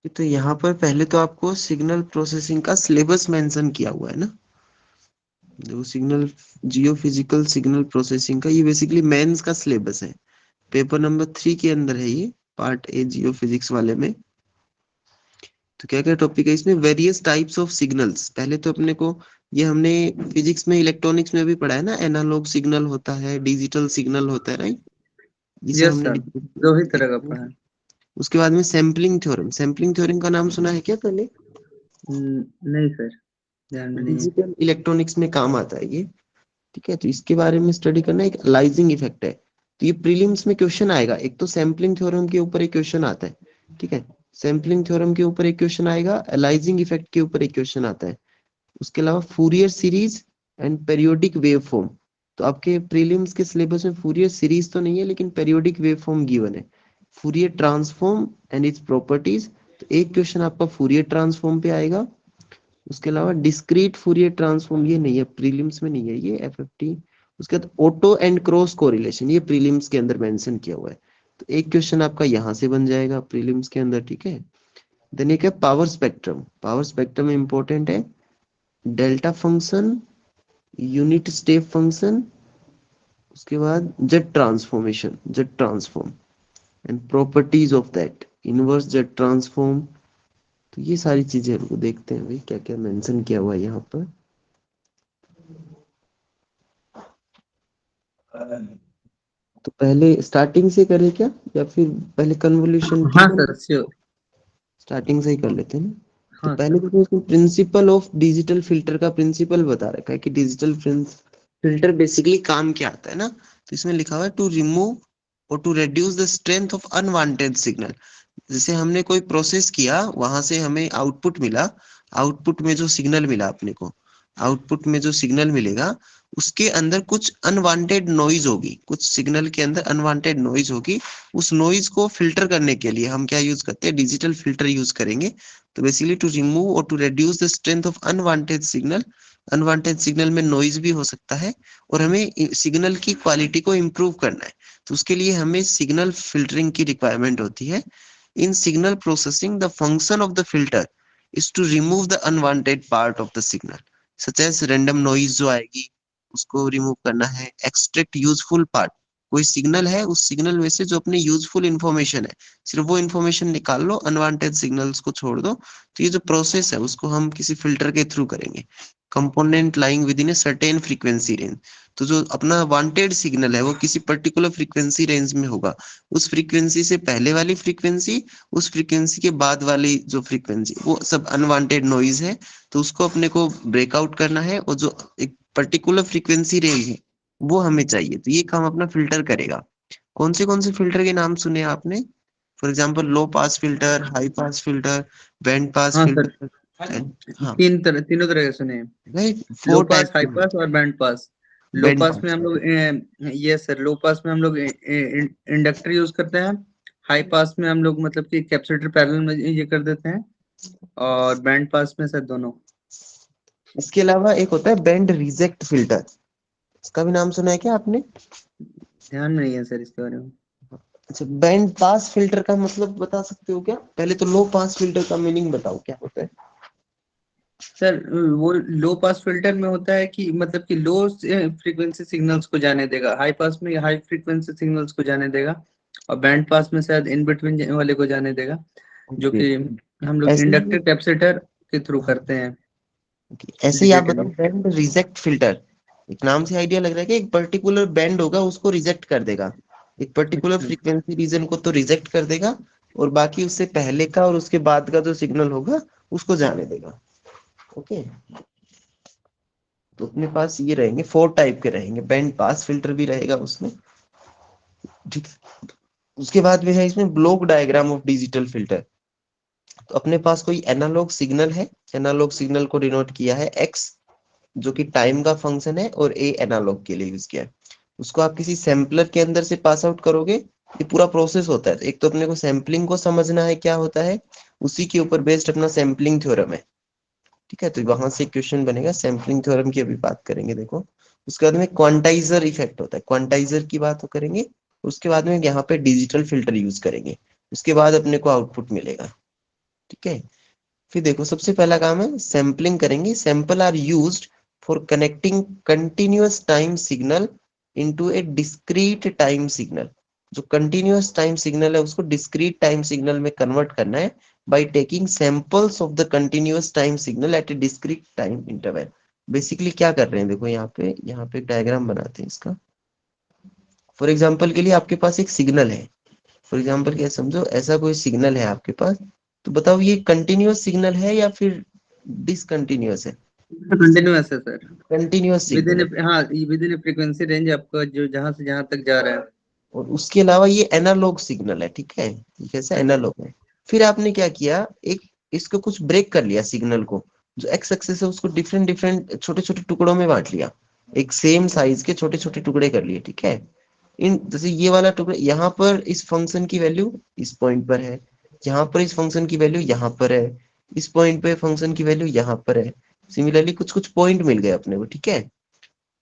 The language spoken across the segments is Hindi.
तो यहाँ पर पहले तो आपको सिग्नल प्रोसेसिंग का सिलेबस मेंशन किया हुआ है ना, जो सिग्नल जियो फिजिकल सिग्नल प्रोसेसिंग का, ये बेसिकली मेंस का सिलेबस है। पेपर नंबर 3 के अंदर है ये, पार्ट ए जियो फिजिक्स वाले में। तो क्या क्या टॉपिक है इसमें, वेरियस टाइप्स ऑफ सिग्नल्स। पहले तो अपने को ये हमने फिजिक्स में इलेक्ट्रॉनिक्स में भी पढ़ा है ना, एनालॉग सिग्नल होता है, डिजिटल सिग्नल होता है, राइट। ये सब यस हमने सर, डिस्कस दो ही तरह का किया। पढ़ा है। उसके बाद में सैम्पलिंग थ्योरम, सैम्पलिंग थ्योरम का नाम सुना है क्या पहले। नहीं सर, ध्यान में नहीं है। डिजिटल इलेक्ट्रॉनिक्स में काम आता है ये। ठीक है, तो इसके बारे में स्टडी करना, एक अलाइजिंग इफेक्ट है। तो ये प्रीलिम्स में क्वेश्चन आएगा, एक तो सैम्पलिंग थ्योरम के ऊपर एक क्वेश्चन आता है। ठीक है, सैम्पलिंग थ्योरम के ऊपर एक क्वेश्चन आएगा, अलाइजिंग इफेक्ट के ऊपर एक क्वेश्चन आता है। उसके अलावा Fourier series and periodic wave form. तो आपके प्रीलिम्स के सिलेबस में फूरियर सीरीज तो नहीं है, लेकिन पेरियोडिक वेव फॉर्म गिवन है। Fourier transform and its properties, तो एक क्वेश्चन आपका फूरियर ट्रांसफॉर्म पे आएगा। उसके अलावा डिस्क्रीट फूरियर ट्रांसफॉर्म, ये नहीं है प्रीलिम्स में, नहीं है ये, एफएफटी। उसके बाद ऑटो एंड क्रॉस कोरिलेशन, ये प्रीलिम्स के अंदर मेंशन किया हुआ है। तो एक क्वेश्चन आपका यहाँ से बन जाएगा प्रीलिम्स के अंदर, ठीक है। देन एक है power spectrum, power spectrum important है। Delta function, unit step function, उसके बाद Z transformation, Z transform and properties of that, inverse Z transform. तो ये सारी चीजें हमको देखते हैं भाई, क्या क्या मेंशन किया हुआ है यहाँ पर। तो पहले स्टार्टिंग से करें क्या, या फिर पहले कन्वोल्यूशन हाँ ठीक है। Sir sure. स्टार्टिंग से ही कर लेते हैं ना। तो हाँ पहले सर। देखो इसमें प्रिंसिपल ऑफ डिजिटल फिल्टर का प्रिंसिपल बता रखा है कि डिजिटल फिल्टर बेसिकली काम क्या आता है ना। तो इसमें लिखा हुआ है टू रिमूव और to reduce the strength of unwanted signal. जैसे हमने कोई प्रोसेस किया, वहां से हमें आउटपुट मिला, आउटपुट में जो सिग्नल मिला अपने को, आउटपुट में जो सिग्नल मिलेगा उसके अंदर कुछ अनवांटेड नॉइज होगी, कुछ सिग्नल के अंदर अनवांटेड नॉइज होगी। उस नॉइज को फिल्टर करने के लिए हम क्या यूज करते हैं, डिजिटल फिल्टर यूज करेंगे। तो बेसिकली टू रिमूव और to reduce the strength of unwanted signal, unwanted signal में नॉइज भी हो सकता है, और हमें सिग्नल की क्वालिटी को इम्प्रूव करना है। तो उसके लिए हमें सिग्नल फिल्टरिंग की रिक्वायरमेंट होती है। In signal processing the function of the filter is to remove the unwanted part of the signal, such as random noise जो आएगी उसको रिमूव करना है, एक्सट्रैक्ट यूजफुल पार्ट। कोई सिग्नल है, उस सिग्नल में से जो अपने यूजफुल इंफॉर्मेशन है, सिर्फ वो इंफॉर्मेशन निकाल लो, अनवांटेड सिग्नल्स को छोड़ दो। तो ये जो प्रोसेस है उसको हम किसी फिल्टर के थ्रू करेंगे। Component lying with in a certain frequency range. तो जो अपना वांटेड सिग्नल है वो किसी पर्टिकुलर फ्रीक्वेंसी रेंज में होगा, उस फ्रीक्वेंसी से पहले वाली फ्रीक्वेंसी, उस फ्रीक्वेंसी के बाद वाली जो फ्रीक्वेंसी, वो सब अनवांटेड नॉइज है। तो उसको अपने को ब्रेकआउट करना है, और जो एक पर्टिकुलर फ्रीक्वेंसी रेंज है वो हमें चाहिए। तो ये काम अपना फिल्टर करेगा। कौन से फिल्टर के नाम सुने आपने, for example low pass filter, high pass filter, band pass हाँ सर, फिल्टर। हाँ, तीनों तरह के सुने हैं। राइट, लो 4 पास, टाइप हाई के पास और बैंड पास। लो बैंड पास में पास। हम लोग ये सर, लो पास में हम लोग इंडक्टर यूज करते हैं। हाई पास में हम लोग मतलब कि कैपेसिटर पैरेलल में ये कर देते हैं। और बैंड पास में सर दोनों। इसके अलावा एक होता है बैंड रिजेक्ट फिल्टर, इसका भी नाम सुना है क्या आपने। ध्यान में नहीं है सर इसके बारे में। अच्छा, बैंड पास फिल्टर का मतलब बता सकते हो क्या, पहले तो लो पास फिल्टर का मीनिंग बताओ क्या होता है। सर वो लो पास फिल्टर में होता है कि मतलब कि लो फ्रीक्वेंसी सिग्नल्स को जाने देगा, हाई पास में हाई फ्रीक्वेंसी सिग्नल्स को जाने देगा, और बैंड पास में शायद इन बिटवीन वाले को जाने देगा, जो ओके, कि हम लोग ऐसे इंडक्टर ही, कैपेसिटर के थ्रू हाँ, करते हैं ऐसे ही आप बताओ इंडिकेटिवली। Band reject filter. एक नाम से आइडिया लग रहा है कि एक पर्टिकुलर बैंड होगा उसको रिजेक्ट कर देगा, एक पर्टिकुलर अच्छा। फ्रीक्वेंसी रीजन को तो रिजेक्ट कर देगा, और बाकी उससे पहले का और उसके बाद का जो सिग्नल होगा उसको जाने देगा। ओके, तो अपने पास ये रहेंगे, 4 टाइप के रहेंगे, बैंड पास फिल्टर भी रहेगा उसमें। ठीक है? उसके बाद में है इसमें block diagram of digital filter. तो अपने पास कोई एनालॉग सिग्नल है, एनालॉग सिग्नल को डिनोट किया है एक्स, जो कि टाइम का फंक्शन है, और ए एनालॉग के लिए यूज किया है। उसको आप किसी सैम्पलर के अंदर से पास आउट करोगे, ये पूरा प्रोसेस होता है। तो एक तो अपने को सैम्पलिंग को समझना है क्या होता है, उसी के ऊपर बेस्ड अपना सैम्पलिंग थ्योरम है। ठीक है, तो वहां से क्वेश्चन बनेगा, सैम्पलिंग थ्योरम की अभी बात करेंगे देखो। उसके बाद में क्वांटाइजर इफेक्ट होता है, क्वांटाइजर की बात करेंगे। उसके बाद में यहाँ पे डिजिटल फिल्टर यूज करेंगे, उसके बाद अपने को आउटपुट मिलेगा। ठीक है। फिर देखो सबसे पहला काम है सैंपलिंग करेंगे। Sample are used for connecting continuous time signal into a discrete time signal. जो कंटिन्यूअस टाइम सिग्नल है उसको डिस्क्रीट टाइम सिग्नल में कन्वर्ट करना है by taking samples of the continuous time signal at a discrete time interval. Basically क्या कर रहे हैं देखो यहाँ पे डायग्राम बनाते हैं इसका। फॉर एग्जाम्पल के लिए आपके पास एक सिग्नल है। फॉर एग्जाम्पल क्या समझो, ऐसा कोई सिग्नल है आपके पास, तो बताओ ये कंटिन्यूअस सिग्नल है या फिर डिसकंटिन्यूअस है? कंटिन्यूअस है सर। कंटिन्यूअस विद सिग्नल इन, है। हाँ, विद इन फ्रीक्वेंसी रेंज आपका जो जहां से जहां तक जा रहा है। और उसके अलावा ये एनालॉग सिग्नल है, ठीक है, ये कैसा एनालॉग है। फिर आपने क्या किया, एक इसको कुछ ब्रेक कर लिया सिग्नल को। जो एक्स एक्सिस है उसको डिफरेंट डिफरेंट छोटे छोटे टुकड़ों में बांट लिया, एक सेम साइज के छोटे छोटे टुकड़े कर लिए, ठीक है। इन जैसे ये वाला टुकड़ा यहाँ पर इस फंक्शन की वैल्यू इस पॉइंट पर है, यहाँ पर इस फंक्शन की वैल्यू यहाँ पर है, इस पॉइंट पे फंक्शन की वैल्यू यहाँ पर है। सिमिलरली कुछ कुछ पॉइंट मिल गए अपने को, ठीक है।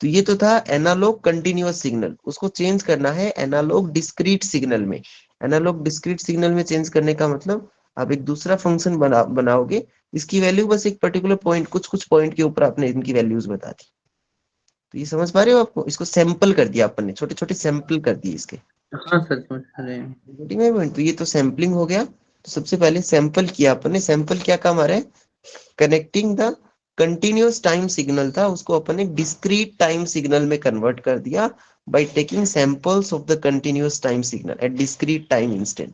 तो ये तो था एनालॉग कंटिन्यूअस सिग्नल, उसको चेंज करना है एनालॉग डिस्क्रीट सिग्नल में। एनालॉग डिस्क्रीट सिग्नल में चेंज करने का मतलब आप एक दूसरा फंक्शन बनाओगे, इसकी वैल्यू बस एक पर्टिकुलर पॉइंट, कुछ कुछ पॉइंट के ऊपर आपने इनकी वैल्यूज बता दी। तो ये समझ पा रहे हो आपको, इसको सैंपल कर दिया अपन ने, छोटे छोटे सैंपल कर दिए इसके। हाँ सर, समझ रहे हैं। Getting my point? तो ये तो सैंपलिंग हो गया। तो सबसे पहले सैंपल किया अपन ने। सैंपल क्या काम आ रहा है, connecting the continuous time signal था उसको अपन ने डिस्क्रीट टाइम सिग्नल में कन्वर्ट कर दिया by taking samples of the continuous time signal at discrete time instant.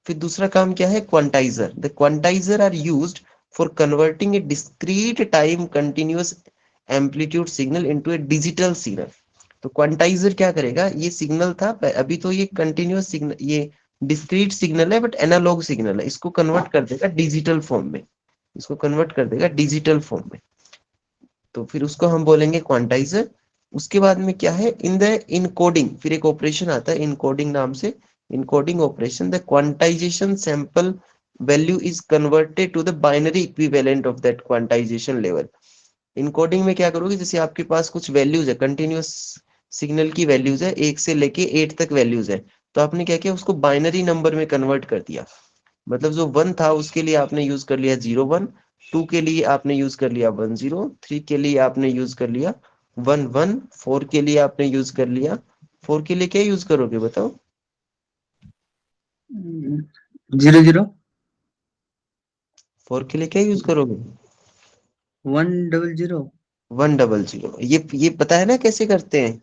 फिर दूसरा काम क्या है, quantiser. The quantiser are used for converting a discrete time continuous amplitude signal into a digital signal. तो क्वांटाइजर क्या करेगा, ये सिग्नल था अभी तो ये कंटिन्यूअस सिग्नल, ये डिस्क्रीट सिग्नल है बट एनालॉग सिग्नल है, इसको कन्वर्ट कर देगा डिजिटल फॉर्म में, इसको कन्वर्ट कर देगा डिजिटल फॉर्म में। तो फिर उसको हम बोलेंगे क्वांटाइजर। उसके बाद में क्या है, इन द इनकोडिंग, फिर एक ऑपरेशन आता है इनकोडिंग नाम से। Encoding operation, the quantization sample value is converted to the binary equivalent of that quantization level. Encoding में क्या करोगे, जैसे आपके पास कुछ वैल्यूज है, कंटिन्यूअस सिग्नल की वैल्यूज है, 1 से लेके 8 तक वैल्यूज है, तो आपने क्या किया, उसको बाइनरी नंबर में कन्वर्ट कर दिया। मतलब जो 1 था उसके लिए आपने यूज कर लिया 01, 2 के लिए आपने यूज कर लिया 10, 3 के लिए आपने यूज कर लिया 11, 4 के लिए आपने यूज कर लिया, 4 के लिए क्या यूज करोगे बताओ? 00, 4 के लिए क्या यूज करोगे? 100। 100। ये पता है ना कैसे करते हैं,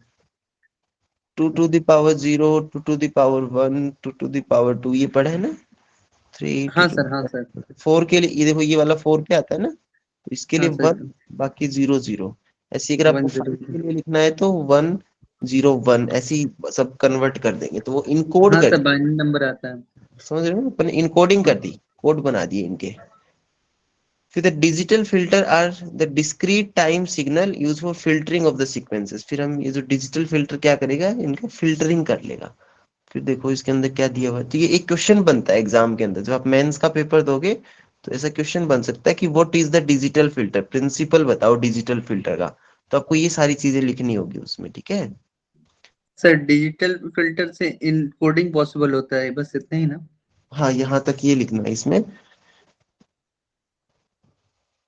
2 to the power 0, 2 to the power 1, 2 to the power 2, ये पढ़ा है ना। 3 हाँ to सर, हाँ सर। 4 के लिए ये देखो, ये वाला 4 पे आता है ना, तो इसके लिए हाँ सर। 1, बाकी 0 0। ऐसे अगर आपको 5 100। के लिए लिखना है तो 1 0 1, ऐसे ही सब कन्वर्ट कर देंगे, तो वो इनकोड हाँ कर, सर, बाइनरी नंबर आता है। समझ रहे हो, अपन इनकोडिंग कर दी, कोड बना दिए इनके। फिर the digital filter are the discrete time signal use for filtering of the sequences. फिर हम ये जो डिजिटल फिल्टर क्या करेगा, इनका फिल्टरिंग कर लेगा। फिर देखो इसके अंदर क्या दिया हुआ है, तो ये एक क्वेश्चन बनता है एग्जाम के अंदर, जब आप मेंस का पेपर दोगे तो ऐसा क्वेश्चन बन सकता है कि what is the digital filter, principle बताओ डिजिटल फिल्टर का। तो आपको ये सारी चीजें लिखनी होगी उसमें, ठीक है। सर डिजिटल फिल्टर से इनकोडिंग पॉसिबल होता है, बस इतना ही ना? हाँ, यहाँ तक ये लिखना है इसमें।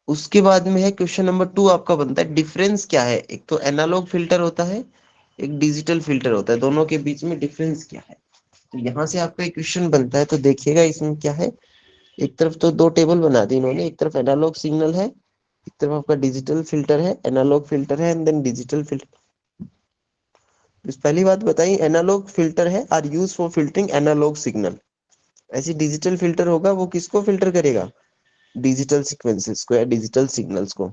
उसके बाद में है क्वेश्चन नंबर 2 आपका बनता है डिफरेंस क्या है, एक तो एनालॉग फिल्टर होता है, एक डिजिटल फिल्टर होता है, दोनों के बीच में डिफरेंस क्या है। तो यहाँ से आपका एक क्वेश्चन बनता है, तो देखिएगा इसमें क्या है। एक तरफ तो 2 टेबल बना दी इन्होंने, एक तरफ एनालॉग सिग्नल है, एक तरफ आपका डिजिटल फिल्टर है, एनालॉग फिल्टर है एंड देन डिजिटल फिल्टर। पहली बात बताई, एनालॉग फिल्टर है are use for filtering analog signal. ऐसी डिजिटल फिल्टर होगा वो किसको फिल्टर करेगा, डिजिटल सीक्वेंसेस को या डिजिटल सिग्नल्स को।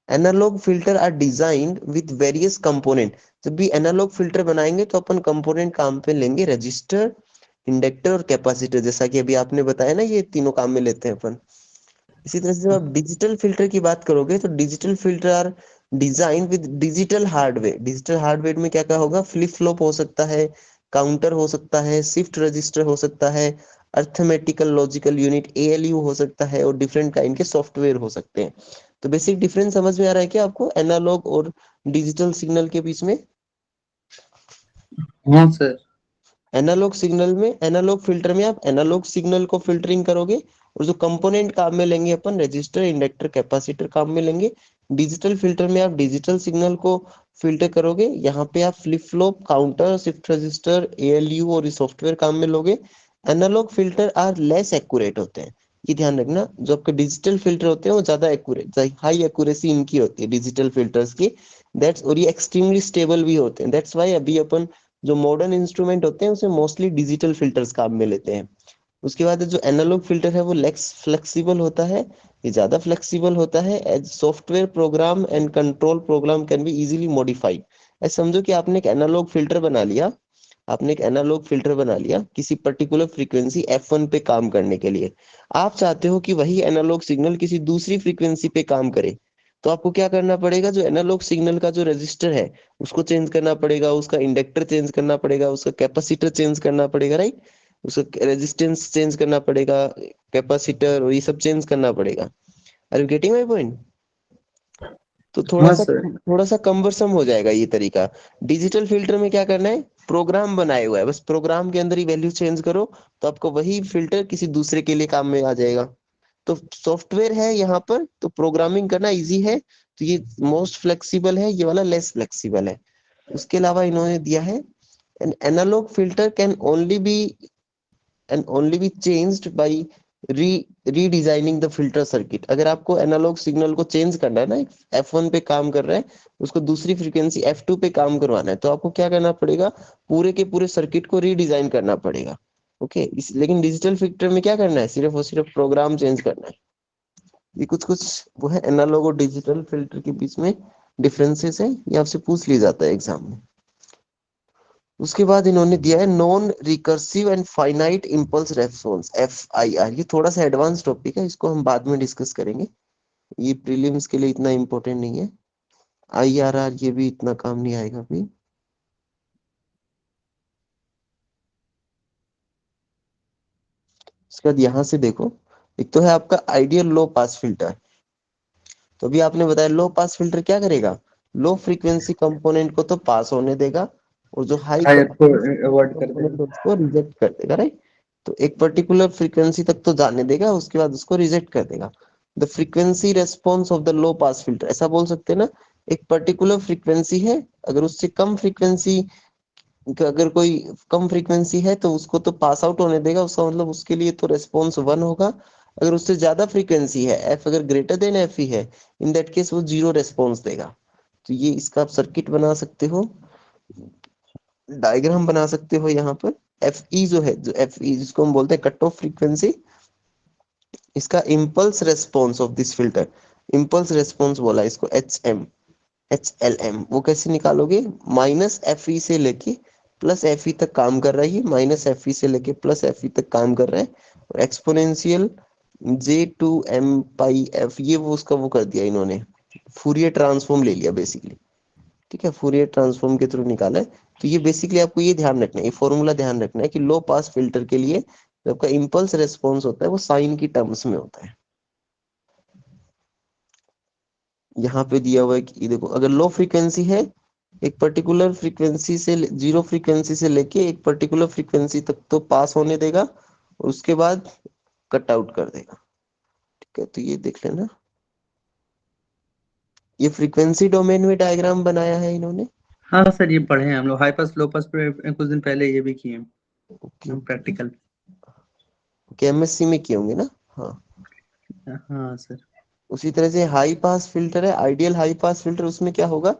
Analog filter are designed with various component. जब भी एनालॉग फिल्टर बनाएंगे तो अपन कंपोनेंट काम पे लेंगे, रजिस्टर, इंडक्टर और कैपेसिटर, जैसा कि अभी आपने बताया ना, ये तीनों काम में लेते हैं अपन। इसी तरह से जब आप डिजिटल फिल्टर की बात करोगे तो digital filter are design with digital hardware. Digital hardware में क्या क्या होगा, फ्लिप फ्लॉप हो सकता है, काउंटर हो सकता है, शिफ्ट रजिस्टर हो सकता है, अर्थमेटिकल लॉजिकल यूनिट एएलयू हो सकता है, और डिफरेंट काइंड के सॉफ्टवेयर हो सकते हैं। तो बेसिक डिफरेंस समझ में आ रहा है क्या आपको एनालॉग और डिजिटल सिग्नल के बीच में? हाँ सर। एनालॉग सिग्नल में, एनालॉग फिल्टर में आप एनालॉग सिग्नल को फिल्टरिंग करोगे, और जो कंपोनेंट काम में लेंगे अपन रेजिस्टर, इंडक्टर, कैपेसिटर काम में लेंगे। डिजिटल फिल्टर में आप डिजिटल सिग्नल को फिल्टर करोगे, यहाँ पे आप flip flop, counter, shift register, ALU और सॉफ्टवेयर काम में लोगे। Analog filter are less accurate होते हैं, ये ध्यान रखना। जो आपके डिजिटल फिल्टर होते हैं वो ज्यादा एक्यूरेट, हाई एक्यूरेसी इनकी होती है डिजिटल फिल्टर्स की। दैट्स, और ये एक्सट्रीमली स्टेबल भी होते हैं। दैट्स वाई अभी अपन जो मॉडर्न इंस्ट्रूमेंट होते हैं उसमें मोस्टली डिजिटल फिल्टर्स काम में लेते हैं। उसके बाद जो एनालॉग फिल्टर है वो लेस फ्लेक्सिबल होता है, ये ज्यादा फ्लेक्सिबल होता है। As software program and control program can be easily modified. ऐसे समझो कि आपने एक एनालॉग फिल्टर बना लिया, आपने एक एनालॉग फिल्टर बना लिया किसी पर्टिकुलर फ्रीक्वेंसी F1 पे काम करने के लिए। आप चाहते हो कि वही एनालॉग सिग्नल किसी दूसरी फ्रीक्वेंसी पे काम करे, तो आपको क्या करना पड़ेगा, जो एनालॉग सिग्नल का जो रजिस्टर है उसको चेंज करना पड़ेगा, उसका इंडक्टर चेंज करना पड़ेगा, उसका कैपेसिटर चेंज करना पड़ेगा, राइट। उसका रेजिस्टेंस चेंज करना पड़ेगा, कैपेसिटर और ये सब चेंज करना पड़ेगा। Are you getting my point? तो हाँ सर। थोड़ा सा कम्बरसम हो जाएगा ये तरीका। डिजिटल फिल्टर में क्या करना है, प्रोग्राम बनाए हुआ है, बस प्रोग्राम के अंदर ही वैल्यू चेंज करो, तो आपको वही फिल्टर किसी दूसरे के लिए काम में आ जाएगा। तो सॉफ्टवेयर है यहाँ पर, तो प्रोग्रामिंग करना इजी है, तो ये मोस्ट फ्लेक्सिबल है, ये वाला लेस फ्लेक्सिबल है। उसके अलावा इन्होंने दिया है an analog filter can only be changed by re redesigning the filter circuit. अगर आपको एनालॉग सिग्नल को चेंज करना है ना, F1 पे काम कर रहा है, उसको दूसरी फ्रीक्वेंसी F2 पे काम करवाना है, तो आपको क्या करना पड़ेगा, पूरे के पूरे सर्किट को रीडिजाइन करना पड़ेगा। ओके, इस लेकिन डिजिटल फिल्टर में क्या करना है, सिर्फ और सिर्फ प्रोग्राम चेंज करना है। ये कुछ कुछ वो है एनालॉग और डिजिटल फिल्टर के बीच में डिफरेंसेस है, ये आपसे पूछ लिया जाता है एग्जाम में। उसके बाद इन्होंने दिया है non recursive and finite impulse response, FIR। ये थोड़ा सा एडवांस टॉपिक है, इसको हम बाद में डिस्कस करेंगे, ये प्रीलिम्स के लिए इतना इंपॉर्टेंट नहीं है। IRR ये भी इतना काम नहीं आएगा अभी। उसके बाद यहाँ से देखो, एक तो है आपका आइडियल लो पास फिल्टर। तो अभी आपने बताया लो पास फिल्टर क्या करेगा, लो फ्रीक्वेंसी कंपोनेंट को तो पास होने देगा, और जो हाई हायर को अवॉइड कर कंपोनेंट देगा। उसको रिजेक्ट कर देगा, राइट। तो एक पर्टिकुलर फ्रीक्वेंसी तक तो जाने देगा, उसके बाद उसको रिजेक्ट कर देगा। The frequency response of the low pass filter, ऐसा बोल सकते हैं ना, एक पर्टिकुलर फ्रीक्वेंसी है, अगर उससे कम फ्रीक्वेंसी, अगर कोई कम फ्रीक्वेंसी है तो उसको तो पास आउट होने देगा, उसका मतलब उसके लिए तो रेस्पॉन्स 1 होगा। अगर उससे ज्यादा फ्रीक्वेंसी है, एफ अगर ग्रेटर देन एफ ही है, इन दैट केस वो 0 रेस्पॉन्स देगा। तो ये इसका आप सर्किट बना सकते हो, डायग्राम बना सकते हो यहाँ पर। एफ ई जो है, जो एफ ई जिसको हम बोलते हैं कट ऑफ फ्रीक्वेंसी, इसका impulse response of this filter, impulse response बोला इसको, HLM। वो कैसे निकालोगे, -FE से लेके +FE तक काम कर रहा है, ये -FE से लेके +FE तक काम कर रहा है, और एक्सपोनेंशियल J2M πf, ये वो उसका वो कर दिया इन्होंने, फूरियर ट्रांसफॉर्म ले लिया बेसिकली। ठीक है, फूरियर ट्रांसफॉर्म के थ्रू निकाला है। तो ये बेसिकली आपको ये ध्यान रखना है, ये फॉर्मूला ध्यान रखना है कि लो पास फिल्टर के लिए जो आपका इम्पल्स रेस्पॉन्स होता है वो साइन की टर्म्स में होता है। यहाँ पे दिया हुआ है कि देखो, अगर लो फ्रीक्वेंसी है, एक पर्टिकुलर फ्रीक्वेंसी से 0 फ्रीक्वेंसी से लेके एक पर्टिकुलर फ्रीक्वेंसी तक तो पास होने देगा, और उसके बाद कट आउट कर देगा। ठीक है, तो ये देख लेना, ये फ्रीक्वेंसी डोमेन में डायग्राम बनाया है इन्होंने। हाँ सर, ये पढ़े हैं हम लोग, हाई पास लो पास पे कुछ दिन पहले ये भी किए ओके हैं ओके, प्रैक्टिकल। MSc में किए होंगे ना। हाँ, हाँ सर। उसी तरह से हाई पास फिल्टर है, आइडियल हाई पास फिल्टर, उसमें क्या होगा,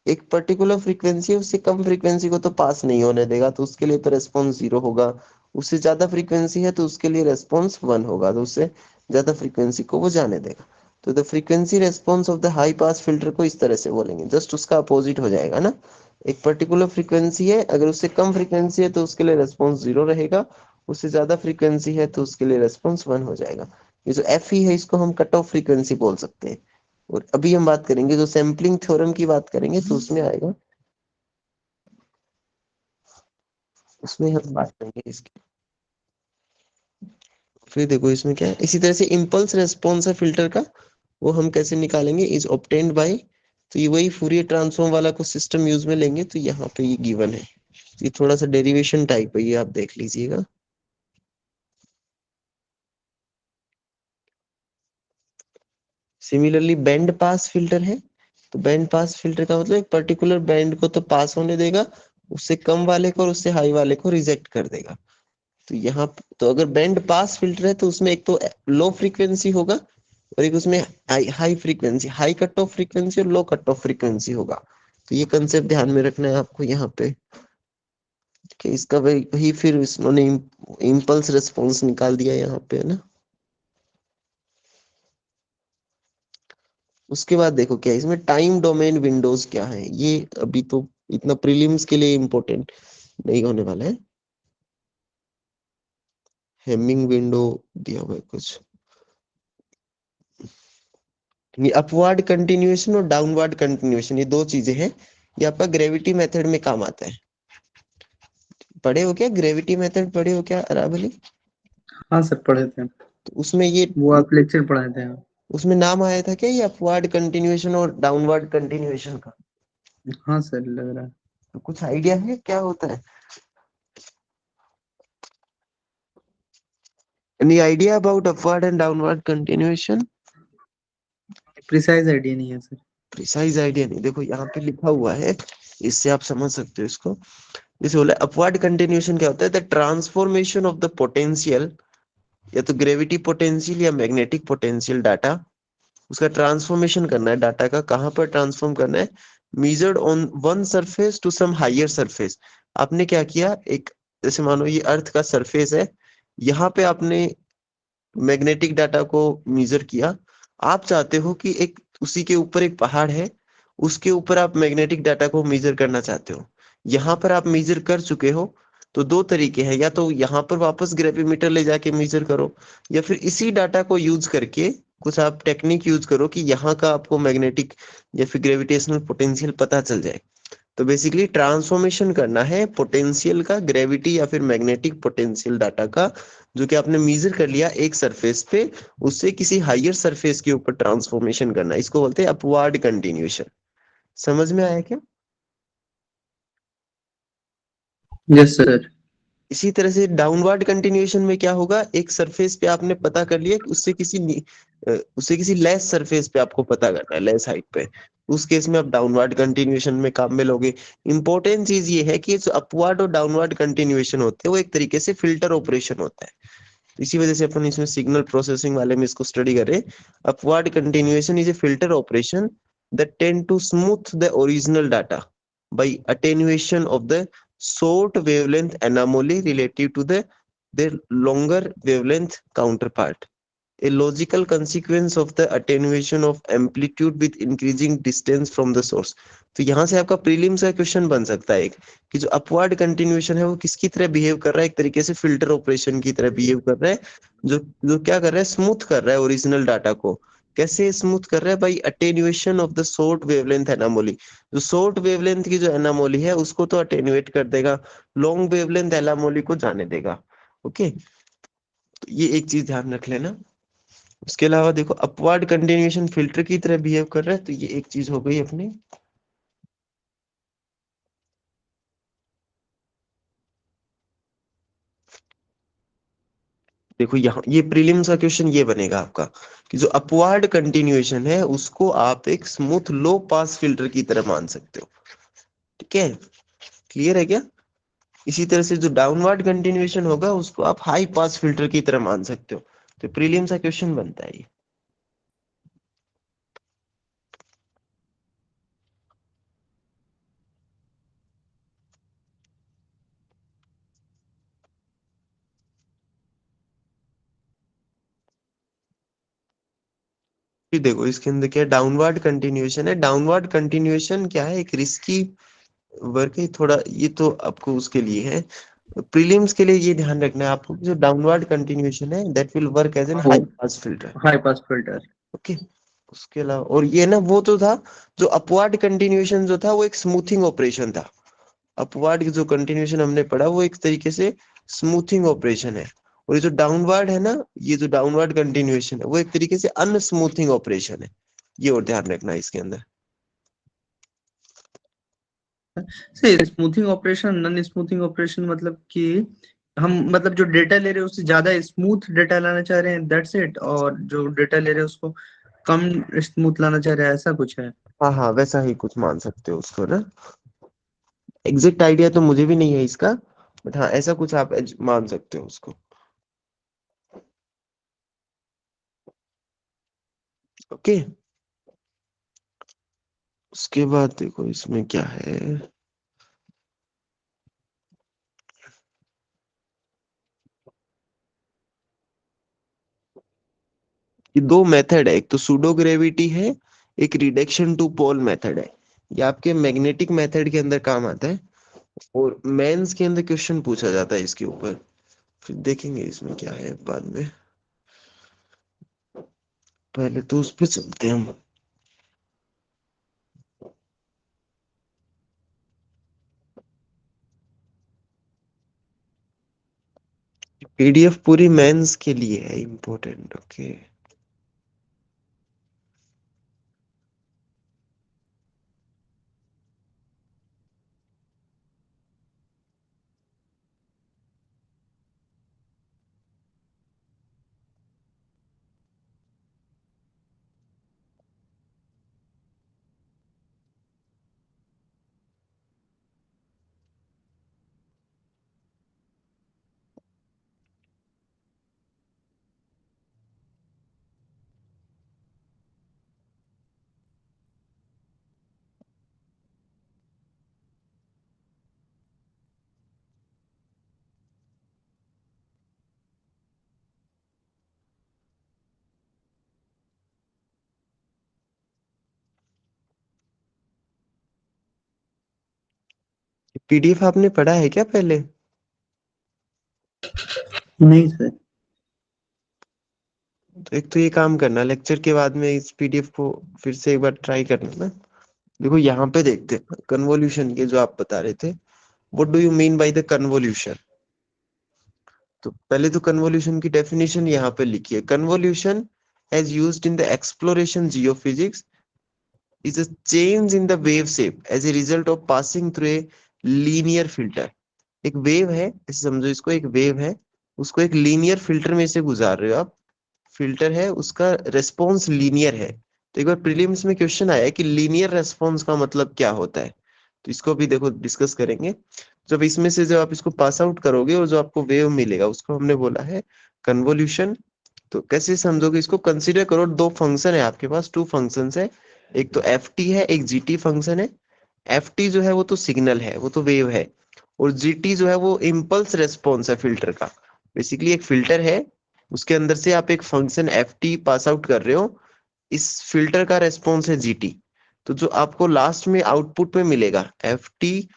एक पर्टिकुलर फ्रीक्वेंसी है, उससे कम फ्रीक्वेंसी को तो पास नहीं होने देगा, तो उसके लिए तो रेस्पॉन्स 0 होगा। उससे ज्यादा फ्रीक्वेंसी है तो उसके लिए रेस्पॉन्स 1 होगा, तो उससे ज्यादा फ्रीक्वेंसी को वो जाने देगा। तो the frequency response of the high pass filter को इस तरह से बोलेंगे, जस्ट उसका अपोजिट हो जाएगा ना। एक पर्टिकुलर फ्रीक्वेंसी है, अगर उससे कम फ्रीक्वेंसी है तो उसके लिए रेस्पॉन्स 0 रहेगा, उससे ज्यादा फ्रीक्वेंसी है तो उसके लिए रेस्पॉन्स 1 हो जाएगा। ये जो एफ ई है इसको हम कट ऑफ फ्रीक्वेंसी बोल सकते हैं। और अभी हम बात करेंगे, जो सैम्पलिंग थ्योरम की बात करेंगे तो उसमें आएगा, उसमें हम बात करेंगे इसकी। फिर देखो इसमें क्या है, इसी तरह से इम्पल्स रेस्पॉन्स है फिल्टर का, वो हम कैसे निकालेंगे, इज ऑब्टेन्ड बाय, तो ये वही फूरियर ट्रांसफॉर्म वाला को सिस्टम यूज में लेंगे, तो यहाँ पे ये गिवन है। ये थोड़ा सा डेरिवेशन टाइप है, ये आप देख लीजिएगा। सिमिलरली बैंड पास फिल्टर है, तो बैंड पास फिल्टर का मतलब एक पर्टिकुलर बैंड को तो पास होने देगा, उससे कम वाले को और उससे हाई वाले को रिजेक्ट कर देगा। तो यहाँ तो अगर बैंड पास फिल्टर है तो उसमें एक तो लो फ्रीक्वेंसी होगा और एक उसमें high high frequency, high cut off frequency और लो कट ऑफ फ्रीक्वेंसी होगा। तो ये कंसेप्ट ध्यान में रखना है आपको यहाँ पे कि इसका वही फिर इसने इम्पल्स रिस्पॉन्स निकाल दिया यहाँ पे, है ना। उसके बाद देखो क्या है इसमें टाइम डोमेन विंडोज क्या है, ये अभी तो इतना प्रीलिम्स के लिए इम्पोर्टेंट नहीं होने वाला है। हेमिंग विंडो दिया हुआ है कुछ, अपवर्ड कंटिन्यूएशन और डाउनवर्ड कंटिन्यूएशन, ये दो चीजें हैं, ये आपका ग्रेविटी मेथड में काम आता है। पढ़े हो क्या ग्रेविटी मेथड, पढ़े हो क्या अराबली? हाँ सर पढ़े थे, तो उसमें ये वो आप लेक्चर पढ़ाए थे। उसमें नाम आया था क्या ये अपवर्ड कंटिन्यूएशन और डाउनवर्ड कंटिन्यूएशन का? हाँ सर लग रहा है। तो कुछ आइडिया है क्या होता है? Any idea about upward and downward continuation? Precise idea नहीं है सर। प्रिसाइज आइडिया नहीं, देखो यहाँ पे लिखा हुआ है, इससे आप समझ सकते हो इसको। जैसे बोला अपवर्ड कंटिन्यूएशन क्या होता है, the transformation of the potential, या तो ग्रेविटी पोटेंशियल या मैग्नेटिक पोटेंशियल डाटा, उसका ट्रांसफॉर्मेशन करना है डाटा का, कहाँ पर ट्रांसफॉर्म करना है, measured on one surface to some higher surface. आपने क्या किया, एक जैसे मानो ये अर्थ का सरफेस है, यहाँ पे आपने मैग्नेटिक डाटा को मेजर किया, आप चाहते हो कि एक उसी के ऊपर एक पहाड़ है, उसके ऊपर आप मैग्नेटिक डाटा को मेजर करना चाहते हो, यहाँ पर आप मेजर कर चुके हो। तो दो तरीके हैं, या तो यहाँ पर वापस ग्रेविमीटर ले जाके मेजर करो, या फिर इसी डाटा को यूज करके कुछ आप टेक्निक यूज करो कि यहाँ का आपको मैग्नेटिक या फिर ग्रेविटेशनल पोटेंशियल पता चल जाए। तो बेसिकली ट्रांसफॉर्मेशन करना है पोटेंशियल का, ग्रेविटी या फिर मैग्नेटिक पोटेंशियल डाटा का, जो कि आपने मेजर कर लिया एक सरफेस पे, उससे किसी हायर सरफेस के ऊपर ट्रांसफॉर्मेशन करना, इसको बोलते हैं अपवार्ड कंटिन्यूएशन। समझ में आया क्या? Yes sir. इसी तरह से डाउनवर्ड कंटिन्यूएशन में क्या होगा, एक सरफेस पे आपने पता कर लिया कि उससे किसी लेस सरफेस पे आपको पता करना है, लेस हाइट पे, उस केस में आप डाउनवर्ड कंटिन्यूएशन में काम में लोगे। इंपॉर्टेंट चीज ये है कि जो अपवर्ड और डाउनवर्ड कंटिन्यूएशन होते हैं वो एक तरीके से फिल्टर ऑपरेशन होता है। तो इसी वजह से अपन इसमें सिग्नल प्रोसेसिंग वाले में इसको स्टडी करें। Upward continuation is a filter operation that tend to smooth the original data by attenuation of the short wavelength anomaly relative to their longer wavelength counterpart. A logical consequence of the attenuation of amplitude with increasing distance from the source. तो यहाँ से आपका प्रीलिम्स का क्वेश्चन बन सकता है एक, कि जो अपवर्ड कंटिन्यूएशन है वो किसकी तरह बिहेव कर रहा है, एक तरीके से फिल्टर ऑपरेशन की तरह बिहेव कर रहा है, जो जो क्या कर रहा है, स्मूथ कर रहा है ओरिजिनल डाटा को। कैसे स्मूथ कर रहा है, by attenuation of the short wavelength anomaly, जो शॉर्ट वेवलेंथ की जो एनामोली है उसको तो अटेन्युएट कर देगा, लॉन्ग वेवलेंथ एनामोली को जाने देगा। ओके, तो ये एक चीज ध्यान रख लेना। उसके अलावा देखो अपवर्ड कंटिन्यूएशन फिल्टर की तरह बिहेव कर रहा है, तो ये एक चीज हो गई अपनी। देखो यहाँ ये प्रीलिम्स का क्वेश्चन ये बनेगा आपका, कि जो अपवर्ड कंटिन्यूएशन है उसको आप एक स्मूथ लो पास फिल्टर की तरह मान सकते हो। ठीक है, क्लियर है क्या? इसी तरह से जो डाउनवर्ड कंटिन्यूएशन होगा उसको आप हाई पास फिल्टर की तरह मान सकते हो। तो प्रीलिम्स का क्वेश्चन बनता है ये। फिर देखो इसके अंदर क्या डाउनवर्ड कंटिन्यूएशन है, डाउनवर्ड कंटिन्यूएशन क्या है, एक रिस्की वर्क है थोड़ा, ये तो आपको उसके लिए है। प्रीलिम्स के लिए ये ध्यान रखना है आपको कि जो डाउनवर्ड कंटिन्यूएशन है that will work as an वो high pass filter. High pass filter. Okay, उसके अलावा और ये ना वो तो था, जो अपवर्ड कंटिन्यूएशन जो था वो एक स्मूथिंग ऑपरेशन था। अपवर्ड की जो कंटिन्यूएशन हमने पढ़ा वो एक तरीके से स्मूथिंग ऑपरेशन है, और ये जो डाउनवर्ड है ना, ये जो डाउनवर्ड कंटिन्यूएशन है वो एक तरीके से अनस्मूथिंग ऑपरेशन है। ये और ध्यान रखना है इसके अंदर। Sir smoothing operation non smoothing operation मतलब कि हम मतलब जो डेटा ले रहे हैं उससे ज्यादा स्मूथ डेटा लाना चाह रहे हैं, दैट्स इट, और जो डेटा ले रहे हैं उसको कम स्मूथ लाना चाह रहा है, ऐसा कुछ है। हाँ हाँ, वैसा ही कुछ मान सकते हो उसको ना। एग्जैक्ट आइडिया तो मुझे भी नहीं है इसका, बट हाँ ऐसा कुछ आप मान सकते हो उसको। ओके, उसके बाद देखो इसमें क्या है। ये दो मेथड है, एक तो सूडो ग्रेविटी है, एक रिडक्शन टू पोल मेथड है। ये आपके मैग्नेटिक मेथड के अंदर काम आता है, और मेंस के अंदर क्वेश्चन पूछा जाता है इसके ऊपर। फिर देखेंगे इसमें क्या है बाद में, पहले तो उस पर चलते हैं हम। पीडीएफ पूरी मेंस के लिए है इम्पोर्टेंट। ओके, पीडीएफ आपने पढ़ा है क्या पहले? नहीं सर। तो एक तो ये काम करना, लेक्चर के बाद में इस पीडीएफ को फिर से एक बार ट्राई करना ना। देखो यहाँ पे देखते हैं कन्वोल्यूशन के जो आप बता रहे थे, what do you mean by the convolution. तो पहले तो कन्वोल्यूशन की डेफिनेशन यहाँ पे लिखिए। Convolution as used in the exploration geophysics is a change in the wave shape as a result of passing through a linear filter। एक वेव है, ऐसे समझो इसको, एक वेव है, उसको एक लीनियर फिल्टर में से गुजार रहे हो आप। फिल्टर है, उसका रेस्पॉन्स लीनियर है। तो एक बार प्रीलिम्स में क्वेश्चन आया है कि लीनियर रेस्पॉन्स का मतलब क्या होता है, तो इसको भी देखो डिस्कस करेंगे। जब इसमें से जब आप इसको पास आउट करोगे और जो आपको वेव मिलेगा उसको हमने बोला है कन्वोल्यूशन। तो कैसे समझोगे इसको, कंसीडर करो दो फंक्शन है आपके पास, टू फंक्शंस है। एक तो एफ टी है, एक जी टी फंक्शन है। एफ टी जो है वो तो सिग्नल है, वो तो वेव है, और जी टी जो है वो इम्पल्स रेस्पॉन्स है फिल्टर का। बेसिकली एक फिल्टर है, उसके अंदर से आप एक function F T pass out कर रहे हो, इस फिल्टर का रेस्पॉन्स है जी टी। तो जो आपको लास्ट में आउटपुट में मिलेगा F T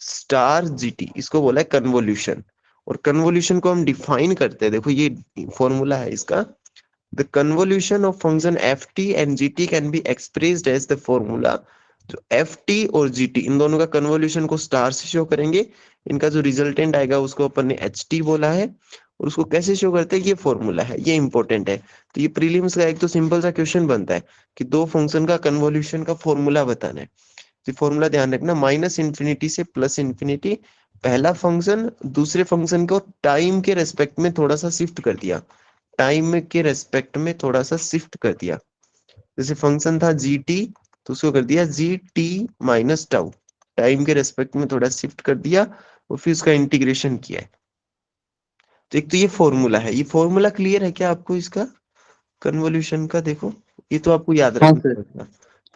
star G T, इसको बोला है कन्वोल्यूशन। और कन्वोल्यूशन को हम डिफाइन करते हैं, देखो ये फॉर्मूला है इसका। The convolution of function ft and gt can be expressed as the formula। जो ft और gt इन दोनों का कन्वोल्यूशन को स्टार से शो करेंगे, इनका जो रिजल्टेंट आएगा उसको अपन ने ht बोला है, और उसको कैसे शो करते हैं, ये फॉर्मूला है, ये इंपॉर्टेंट है। तो ये प्रीलिम्स का एक तो सिंपल सा क्वेश्चन बनता है कि दो फंक्शन का कन्वोल्यूशन का फॉर्मूला बताना है। तो फॉर्मूला ध्यान रखना, माइनस इंफिनिटी से प्लस इंफिनिटी। पहला फंक्शन दूसरे फंक्शन को टाइम के रेस्पेक्ट में थोड़ा सा शिफ्ट कर दिया, टाइम के रेस्पेक्ट में थोड़ा सा शिफ्ट कर दिया। जैसे फंक्शन था जी टी, तो उसको कर दिया G T minus tau, time के रेस्पेक्ट में थोड़ा शिफ्ट कर दिया, और फिर उसका इंटीग्रेशन किया है। तो एक तो ये फॉर्मूला है, ये फॉर्मूला क्लियर है क्या आपको इसका, कन्वोल्यूशन का? देखो ये तो आपको याद हाँ रखना सर। पड़ेगा।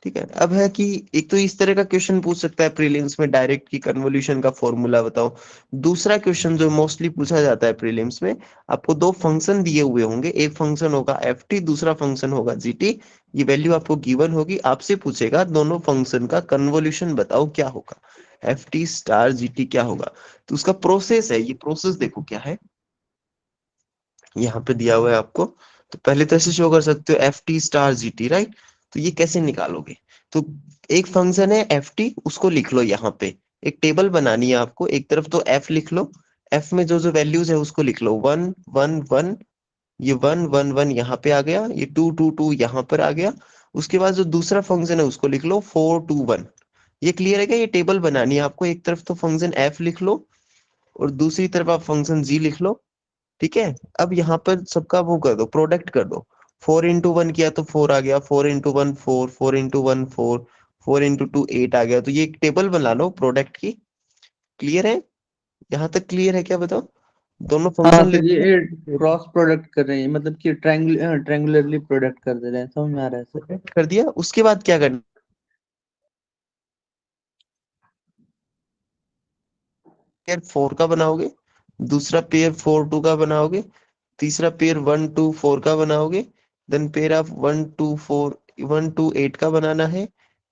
ठीक है, अब है कि एक तो इस तरह का क्वेश्चन पूछ सकता है प्रीलिम्स में डायरेक्ट, की कन्वोल्यूशन का फॉर्मूला बताओ। दूसरा क्वेश्चन जो मोस्टली पूछा जाता है प्रीलिम्स में, आपको दो फंक्शन दिए हुए होंगे, एक फंक्शन होगा एफ टी, दूसरा फंक्शन होगा जी टी। ये वैल्यू आपको गिवन होगी, आपसे पूछेगा दोनों फंक्शन का कन्वोल्यूशन बताओ क्या होगा, F T star G T क्या होगा। तो उसका प्रोसेस है, ये प्रोसेस देखो क्या है, यहाँ पे दिया हुआ है आपको। तो पहले तो ऐसे शो कर सकते हो F T star G T, right. तो ये कैसे निकालोगे, तो एक फंक्शन है एफ टी, उसको लिख लो यहाँ पे। एक टेबल बनानी है आपको, एक तरफ तो एफ लिख लो, एफ में जो जो वैल्यूज है उसको लिख लो, वन वन वन, ये वन वन वन यहाँ पे आ गया, ये टू टू टू यहाँ पर आ गया। उसके बाद जो दूसरा फंक्शन है उसको लिख लो फोर टू वन। ये क्लियर है क्या, ये टेबल बनानी है आपको, एक तरफ तो फंक्शन एफ लिख लो और दूसरी तरफ आप फंक्शन जी लिख लो। ठीक है, अब यहाँ पर सबका वो कर दो, प्रोडक्ट कर दो। 4 इंटू 1 किया तो 4 आ गया, 4 इंटू 1 4, 4 इंटू 1 4, 4 इंटू 2 8 आ गया। तो ये एक टेबल बना लो प्रोडक्ट की। क्लियर है? यहाँ तक क्लियर है क्या बताओ? दोनों हाँ फंक्शन लिख सर, दो। ये क्रॉस प्रोडक्ट कर रहे हैं, मतलब कि ट्रायंगुलरली प्रोडक्ट कर दे रहे हैं, समझ में आ रहा है सर। कर दिया, उसके बाद क्या करना? पेयर 4 का बनाओगे, दूसरा पेयर 4 2 का बनाओगे, तीसरा पेयर 1 2 4 का बनाओगे, देन पेयर आप 1 2 4 1 2 8 का बनाना है,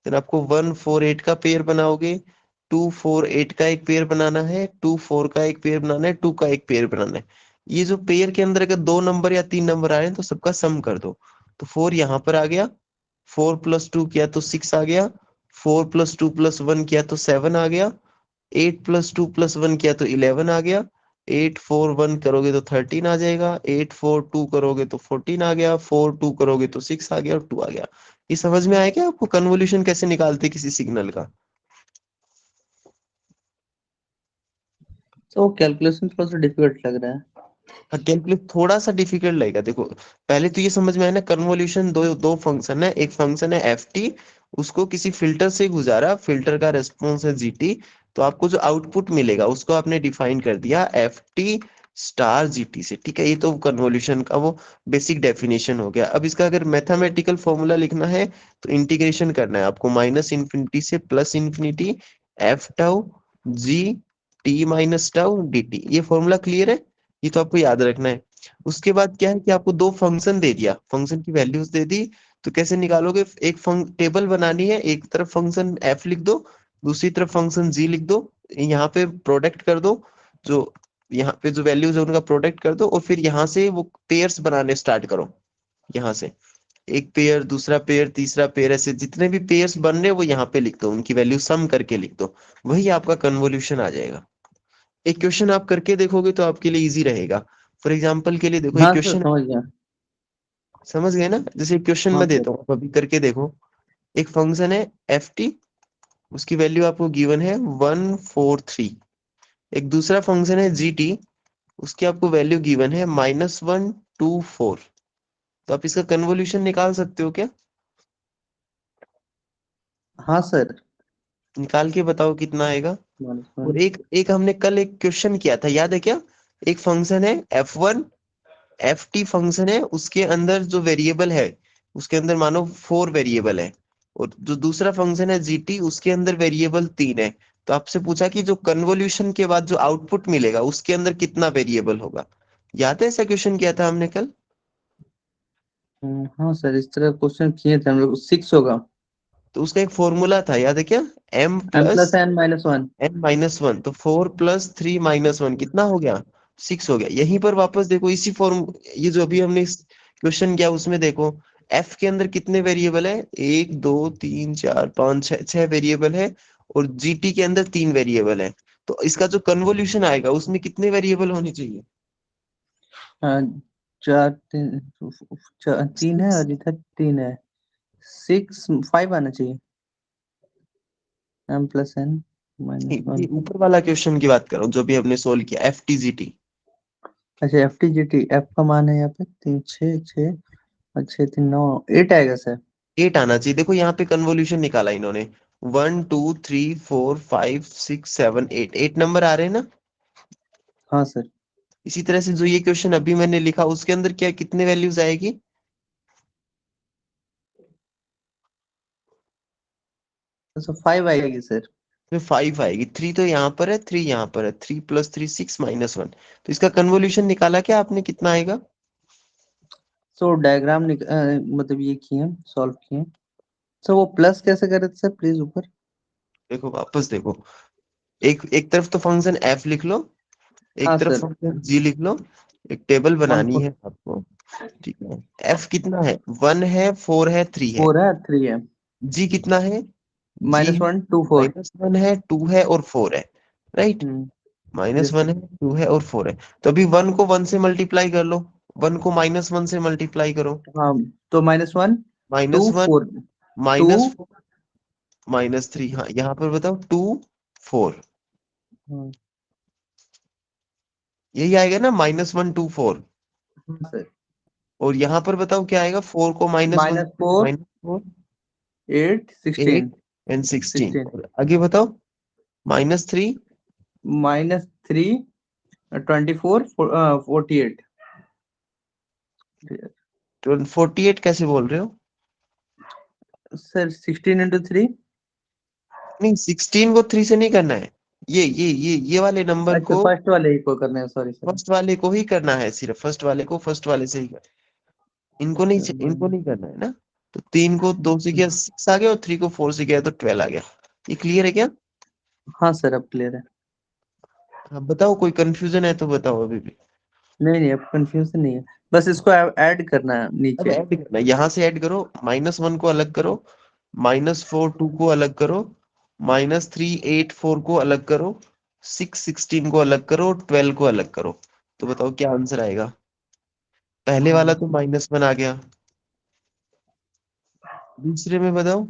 देन आपको 1 4 8 का पेयर बनाओगे, 2 4 8 का एक पेयर बनाना है, 2 4 का एक पेयर बनाना है, 2 का एक पेयर बनाना है। ये जो पेयर के अंदर अगर 2 नंबर या 3 नंबर आ रहे हैं तो सबका सम कर दो। तो 4 यहाँ पर आ गया, 4 प्लस 2 किया तो 6 आ गया, 4 प्लस 2 प्लस 1 किया तो 7 आ गया, 8 प्लस 2 प्लस 1 किया तो 11 आ गया, 8 4 1 करोगे तो 13 आ जाएगा, 8 4 2 करोगे तो 14 आ गया, 4 2 करोगे तो 6 आ गया और 2 आ गया। ये समझ में आया क्या आपको कन्वोल्यूशन कैसे निकालते हैं किसी सिग्नल का? तो कैलकुलेशन थोड़ा सा डिफिकल्ट लग रहा है। हाँ, कैलकुलेट थोड़ा सा डिफिकल्ट लगेगा। देखो पहले तो ये समझ में आया ना, कन्वोल्यूशन दो दो फंक्शन है, एक फंक्शन है एफ टी, उसको किसी फिल्टर से गुजारा, फिल्टर का रेस्पॉन्स है जीटी, तो आपको जो आउटपुट मिलेगा उसको आपने डिफाइन कर दिया एफ टी स्टार जीटी से। ठीक है, ये तो कन्वोल्यूशन का वो बेसिक डेफिनेशन हो गया। अब इसका अगर मैथमेटिकल फॉर्मूला लिखना है तो इंटीग्रेशन करना है आपको, माइनस इन्फिनिटी से plus infinity F tau G T minus tau D T. ये फॉर्मूला क्लियर है? ये तो आपको याद रखना है। उसके बाद क्या है कि आपको दो फंक्शन दे दिया, फंक्शन की वैल्यूज दे दी, तो कैसे निकालोगे? एक टेबल बनानी है, एक तरफ फंक्शन एफ लिख दो, दूसरी तरफ फंक्शन जी लिख दो, यहाँ पे प्रोडक्ट कर दो, जो यहाँ पे जो वैल्यूज है उनका प्रोडक्ट कर दो, और फिर यहाँ से वो पेयर्स बनाने स्टार्ट करो। यहाँ से एक पेयर, दूसरा पेयर, तीसरा पेयर, ऐसे जितने भी पेयर्स बन रहे हैं वो यहाँ पे लिख दो, उनकी वैल्यू सम करके लिख दो। वही आपका कन्वोल्यूशन आ जाएगा। एक क्वेश्चन आप करके देखोगे तो आपके लिए इजी रहेगा। फॉर एग्जाम्पल के लिए देखो, एक हाँ सर, क्वेश्चन समझ गया। समझ गए ना? जैसे क्वेश्चन हाँ मैं सर। देता हूँ, आप अभी करके देखो। एक फंक्शन है एफ टी, उसकी वैल्यू आपको गिवन है 1 4 3। एक दूसरा फंक्शन है जी टी, उसकी आपको वैल्यू गिवन है -1 2 4। तो आप इसका कन्वोल्यूशन निकाल सकते हो क्या? हाँ सर। निकाल के बताओ कितना आएगा। माइनस और वन। एक एक हमने कल एक क्वेश्चन किया था, याद है क्या? एक फंक्शन है F1, एफ टी फंक्शन है, उसके अंदर जो वेरिएबल है, उसके अंदर मानो 4 वेरिएबल है, और जो दूसरा फंक्शन है जी टी, उसके अंदर वेरिएबल 3 है। तो आपसे पूछा कि जो कन्वोल्यूशन के बाद जो आउटपुट मिलेगा उसके अंदर कितना वेरिएबल होगा? याद है ऐसा क्वेश्चन किया था हमने कल? हाँ सर, इस तरह क्वेश्चन किए थे हम लोग, 6 होगा। तो उसका एक फॉर्मूला था, याद है क्या? M M plus plus N minus one. n-1, तो 4 + 3 - 1 कितना हो गया? 6 हो गया। यहीं पर वापस देखो, इसी फॉर्म, ये जो अभी हमने क्वेश्चन किया उसमें देखो, f के अंदर कितने वेरिएबल है? 1 2 3 4 5 6, 6 वेरिएबल है, और gt के अंदर 3 वेरिएबल है। तो इसका जो कन्वोल्यूशन आएगा उसमें कितने वेरिएबल होने चाहिए? हाँ, चार तीन, तीन है और इधर तीन है। 6 5 आना चाहिए। एम प्लस एन माइनस ये वन। ऊपर वाला क्वेश्चन की बात कर रहा हूँ जो भी हमने सोल्व किया, एफ टी जी टी। अच्छा, F T G T, F का मान है यहाँ पे 3 6 6 और 6 3 9, 8 आएगा सर। 8 आना चाहिए। देखो यहाँ पे कन्वोल्यूशन निकाला इन्होंने, 1 2 3 4 5 6 7 8, 8 नंबर आ रहे हैं ना? हाँ सर। इसी तरह से जो ये क्वेश्चन अभी मैंने लिखा उसके अंदर क्या कितने वैल्यूज आएगी? तो 5 आएगी सर। इसमें 5 आएगी, 3 तो यहाँ पर है, 3 यहाँ पर है, 3 + 3 6 - 1। तो इसका कन्वोल्यूशन निकाला क्या आपने, कितना आएगा? सो डायग्राम मतलब ये किए, सॉल्व किए। सर वो प्लस कैसे करे थे सर, प्लीज ऊपर। देखो वापस देखो, एक एक तरफ तो फंक्शन एफ लिख लो, हाँ एक तरफ सर। फंक्शन जी लिख लो, एक टेबल वन बनानी है आपको। ठीक है, एफ कितना है? 1 है, 4 है, 3 है। फोर है, 3 है। जी कितना है? जी है -1 2 4। -1 है, 2 है और 4 है। Right, yes -1 sir. है, 2 है और 4 है। तो अभी 1 को 1 से मल्टीप्लाई कर लो, 1 को -1 से मल्टीप्लाई करो। हाँ, तो -1 2 -1 4 2। -4 -3, हाँ यहाँ पर बताओ 2 4, हाँ यही आएगा ना, -1 2 4। सर। और यहाँ पर बताओ क्या आएगा, 4 को -1, -4 -4 8 16 8 एंड 16, 16 और आगे बताओ -3 -3 24 48 48 कैसे बोल रहे हो? Sir 16 into 3। नहीं, 16 को 3 से नहीं करना है, ये वाले नंबर अच्छा को फर्स्ट वाले ही को करना है, सॉरी सर। फर्स्ट वाले को ही करना है, सिर्फ फर्स्ट वाले को फर्स्ट वाले से ही करना है। इनको नहीं करना है ना। तो 3 को 2 से किया 6 आ गया, और 3 को 4 से किया तो 12 आ गया। ये क्लियर है क्या? हाँ सर अब क्लियर है। अब बताओ, कोई कंफ्यूजन है तो बताओ अभी भी। नहीं नहीं अब कंफ्यूजन नहीं है, बस इसको ऐड करना है अब नीचे। ऐड करना है, यहाँ से ऐड करो, -1 को अलग करो, -4 2 को अलग करो, -3 8 4 को अलग करो, 6 16 को अलग करो, 12 को अलग करो। तो बताओ क्या आंसर आएगा? पहले वाला तो -1 आ गया, दूसरे में बताओ।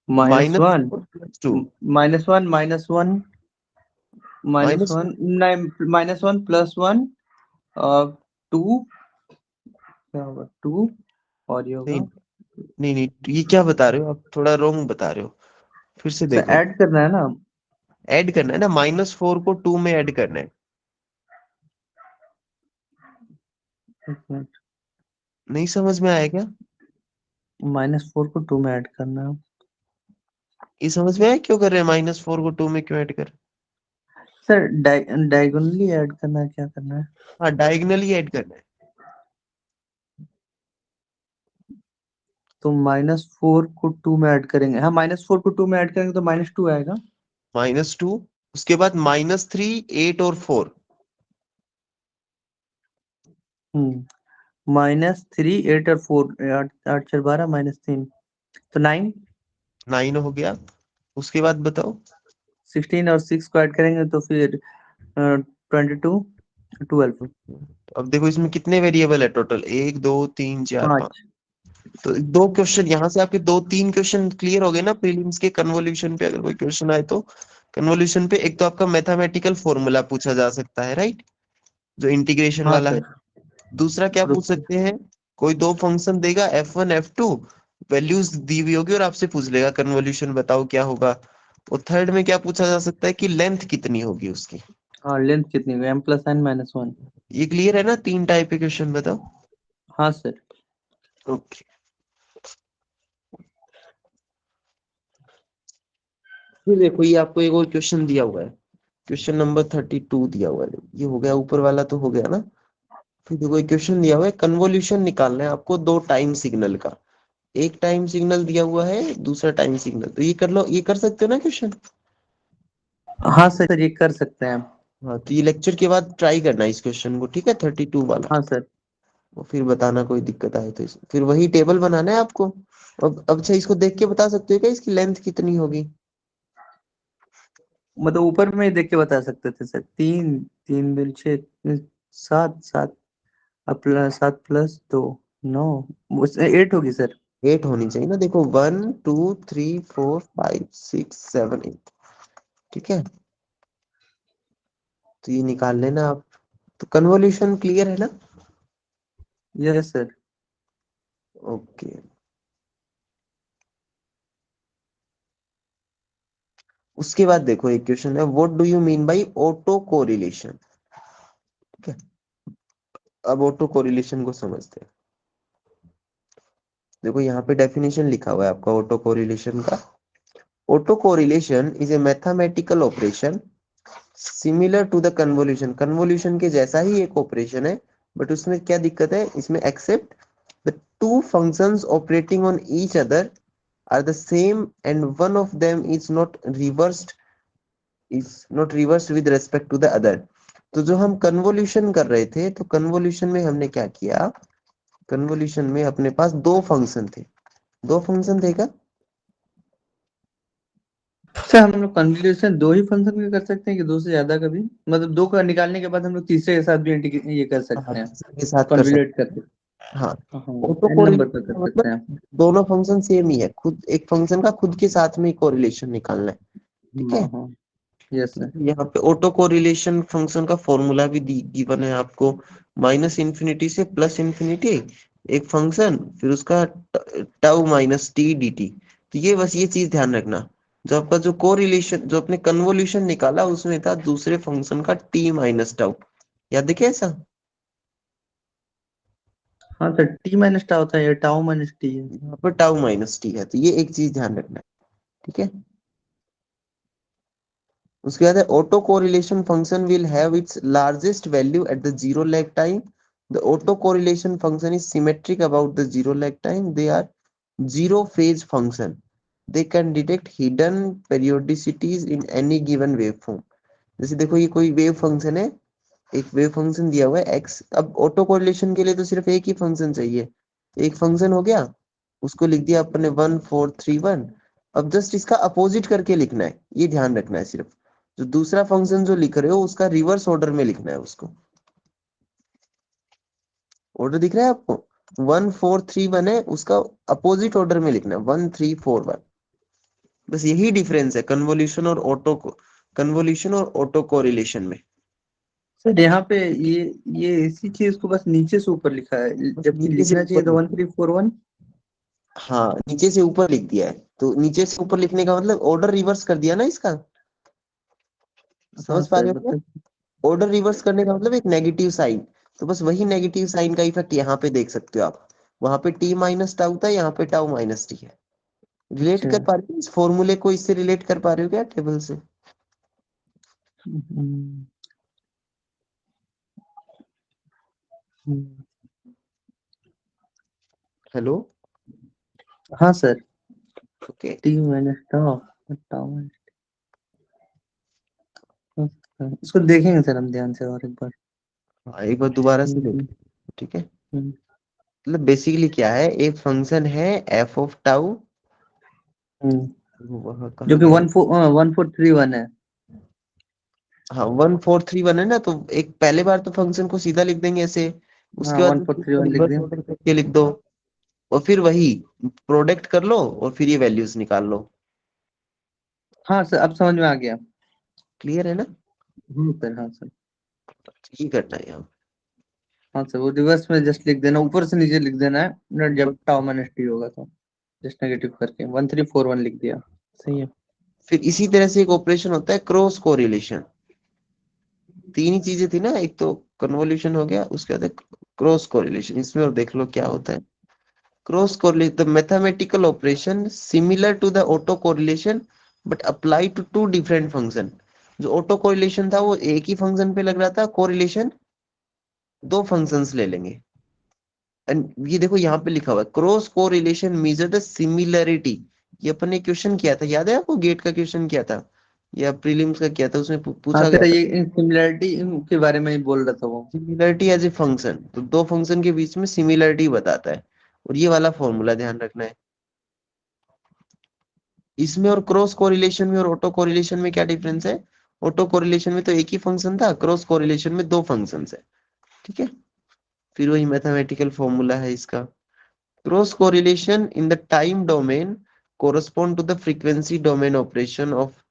-1 -4 + 2 -1 -1 माइनस -1 नहीं -1 +1 2 क्या होगा 2 और ये नहीं होगा। नहीं नहीं, ये क्या बता रहे हो आप? थोड़ा रॉन्ग बता रहे हो, फिर से सर देखो। ऐड करना है ना। ऐड करना है ना, -4 को 2 में ऐड करना है। नहीं समझ में आया क्या? -4 को 2 में ऐड करना है। ये समझ में आया क्यों कर रहे हैं, -4 को 2 में क्यों ऐड कर रहे हैं? सर डायगोनली ऐड करना है, क्या करना है? हाँ, डायगनली ऐड करना है। तो -4 को 2 में ऐड करेंगे, हाँ -4 को 2 में ऐड करेंगे तो -2 आएगा। -2, उसके बाद -3 8 और 4। -3 8 और 4 8 8 4 12 -3 तो 9 9 हो गया, उसके बाद बताओ। 16 और 6 को ऐड करेंगे तो फिर 22 12 अब देखो इसमें कितने वेरिएबल है टोटल, 1 2 3 4 5। 5। तो दो क्वेश्चन यहाँ से आपके, 2 3 क्वेश्चन क्लियर हो गए ना प्रीलिम्स के कन्वोल्यूशन पे। अगर कोई क्वेश्चन आए तो कन्वोल्यूशन पे, एक तो आपका मैथमेटिकल फॉर्मूला पूछा जा सकता है, राइट, जो इंटीग्रेशन हाँ वाला है। सर। दूसरा क्या और पूछ सकते हैं, कोई दो फंक्शन देगा f1 f2, वैल्यूज दी हुई होगी और आपसे पूछ लेगा कन्वोल्यूशन बताओ क्या होगा। और थर्ड में क्या पूछा जा सकता है कि लेंथ कितनी होगी उसकी। हाँ लेंथ कितनी होगी m+n -1। ये क्लियर है ना, 3 टाइप के क्वेश्चन बताओ। हाँ सर। ओके, फिर देखो ये आपको एक और क्वेश्चन दिया हुआ है, क्वेश्चन नंबर 32 दिया हुआ है। ये हो गया, ऊपर वाला तो हो गया ना। फिर देखो एक क्वेश्चन दिया हुआ है, कन्वोल्यूशन निकालना है आपको दो टाइम सिग्नल का। एक टाइम सिग्नल दिया हुआ है, दूसरा टाइम सिग्नल। तो ये कर लो, ये कर सकते हो ना क्वेश्चन। हाँ सर ये कर सकते हैं। हाँ, तो ये लेक्चर के बाद ट्राई करना इस क्वेश्चन को, ठीक है, 32 वाला। हाँ सर। और फिर बताना कोई दिक्कत आए तो फिर वही टेबल बनाना है आपको। अब अच्छा, इसको देख के बता सकते हो क्या इसकी लेंथ कितनी होगी? मतलब ऊपर में देख के बता सकते थे सर। 3 3 बिल 6 7 7 प्लस 7 प्लस 2 9 8 होगी सर। 8 होनी चाहिए ना, देखो 1 2 3 4 5 6 7 8, ठीक है। तो ये निकाल लेना आप। तो कन्वोल्यूशन क्लियर है ना? Yes sir. ओके, उसके बाद देखो एक क्वेश्चन है, what do you mean bye auto correlation. ठीक है, अब ऑटो कोरिलेशन को समझते हैं। देखो यहाँ पे डेफिनेशन लिखा हुआ है आपका ऑटो कोरिलेशन का। Auto correlation is a mathematical operation similar to the convolution. Convolution के जैसा ही एक ऑपरेशन है, बट उसमें क्या दिक्कत है, इसमें except the two functions operating on each other are the same and one of them is not reversed with respect to the other. तो जो हम कन्वोल्यूशन कर रहे थे, तो कन्वोल्यूशन में हमने क्या किया, कन्वोल्यूशन में अपने पास दो फंक्शन थे। दो फंक्शन थे क्या? सर हम लोग कन्वोल्यूशन दो ही फंक्शन के कर सकते हैं कि दो से ज्यादा का भी, मतलब दो का निकालने के बाद हम लोग तीसरे के साथ भी ये कर हाँ, सकते हैं, तीसरे के साथ कर कन्वोल्यूट सकते करके। हैं। हाँ, हाँ ऑटो n नंबर कोरिलेशन पर कर का सकते मतलब हैं। दोनों फंक्शन सेम ही है, खुद एक फंक्शन का खुद के साथ में कोरिलेशन निकालना है, ठीक हाँ है। हाँ। Yes sir. यहाँ पे ऑटो कोरिलेशन फंक्शन का फॉर्मूला भी गिवन है आपको, माइनस इन्फिनिटी से प्लस इन्फिनिटी एक फंक्शन, फिर उसका tau minus T D T. तो ये बस ये चीज ध्यान रखना, जो आपका जो कोरिलेशन जो अपने कन्वोल्यूशन निकाला उसमें था दूसरे फंक्शन का टी माइनस टाउ, याद देखिए ऐसा। हाँ सर, टी माइनस टाउ था, ये टाउ माइनस टी है। यहाँ पर टाउ माइनस टी है, तो ये एक चीज ध्यान रखना है, ठीक है। उसके बाद है auto correlation function will have its largest value at the zero lag time. The auto correlation function is symmetric about the zero lag time. They are zero phase function. They can detect hidden periodicities in any given wave form. जैसे देखो ये कोई वेव फंक्शन है, एक वेव फंक्शन दिया हुआ है एक्स। अब ऑटो कोरिलेशन के लिए तो सिर्फ एक ही फंक्शन चाहिए, एक फंक्शन हो गया, उसको लिख दिया अपने 1431। अब जस्ट इसका अपोजिट करके लिखना है, ये ध्यान रखना है सिर्फ, जो दूसरा फंक्शन जो लिख रहे हो उसका रिवर्स ऑर्डर में लिखना है उसको। ऑर्डर दिख रहा है आपको, 1431 है, उसका अपोजिट ऑर्डर में लिखना है 1341। बस यही डिफरेंस है कन्वोल्यूशन और ऑटो कोरिलेशन में। सर यहाँ पे ये इसी चीज को बस नीचे से ऊपर लिखा है, बस जबकि नीचे से लिखना चाहिए ऊपर था लिख, 1341। हाँ नीचे से ऊपर लिख दिया है, तो नीचे से ऊपर लिखने का मतलब ऑर्डर रिवर्स कर दिया ना इसका, हाँ समझ पा सर रहे हो क्या? मतलब। ऑर्डर रिवर्स करने का मतलब एक नेगेटिव साइन, तो बस वही नेगेटिव साइन का इफेक्ट यहाँ पे देख सकते हो आप। वहां पे टी माइनस टाउ था, यहाँ पे टाउ माइनस टी है। रिलेट अच्छा। कर पा रहे हो इस फॉर्मूले को, इससे रिलेट कर पा रहे हो क्या टेबल से? हम्म, हम्म, हेलो। हाँ sir. Okay. T minus tau, tau minus, इसको देखेंगे सर हम ध्यान से और एक बार। हाँ एक बार दोबारा से हम्म, देख, ठीक है। हम्म, मतलब बेसिकली क्या है, एक फंक्शन है एफ ऑफ टाउ, हम्म। वहां जो कहाँ कि गया? 1431 है। हाँ 1431 है ना, तो एक पहले बार तो फंक्शन को सीधा लिख देंगे ऐसे, हाँ, उसके बाद वन फोर थ्री उसको वन लिख रिवर्स दिया। ऑर्डर करके लिख दो, और फिर वही प्रोडक्ट कर लो और फिर ये वैल्यूज निकाल लो। हाँ सर, अब समझ में आ गया। क्लियर है ना? सर, हाँ सर। ये करना है यहाँ। हाँ सर, वो रिवर्स में जस्ट लिख देना, ऊपर से नीचे लिख देना है ना, पर जब टाउ माइनस टी होगा तो जस्ट नेगेटिव करके 1341 लिख दिया। सही है। फिर इसी तरह से एक ऑपरेशन होता है क्रॉस कोरिलेशन। तीन ही चीजें थी ना, एक तो कन्वोल्यूशन हो गया, उसके बाद क्रॉस कोरिलेशन। इसमें और देख लो क्या होता है। Cross correlation the mathematical operation similar to the auto correlation but apply to two different function. जो ऑटो कोरिलेशन था वो एक ही फंक्शन पे लग रहा था, कोरिलेशन दो फंक्शंस ले लेंगे। एंड ये देखो यहाँ पे लिखा हुआ है cross correlation measure the similarity. ये अपन ने क्वेश्चन किया था, याद है आपको? गेट का क्वेश्चन किया था या प्रीलिम्स का किया था, उसमें हाँ पूछा सर, गया था ये सिमिलरिटी के बारे में ही बोल रहा था वो। सिमिलरिटी एज ए फंक्शन, तो दो फंक्शन के बीच में सिमिलरिटी बताता है, और ये वाला फॉर्मूला ध्यान रखना है। इसमें और क्रॉस कोरिलेशन में और ऑटो कोरिलेशन में क्या डिफरेंस है? ऑटो कोरिलेशन में तो एक ही फंक्शन था, क्रॉस कोरिलेशन में दो फंक्शंस है, ठीक है। फिर वही मैथमेटिकल फॉर्मूला है इसका। Cross correlation in the time domain correspond to the frequency domain operation of.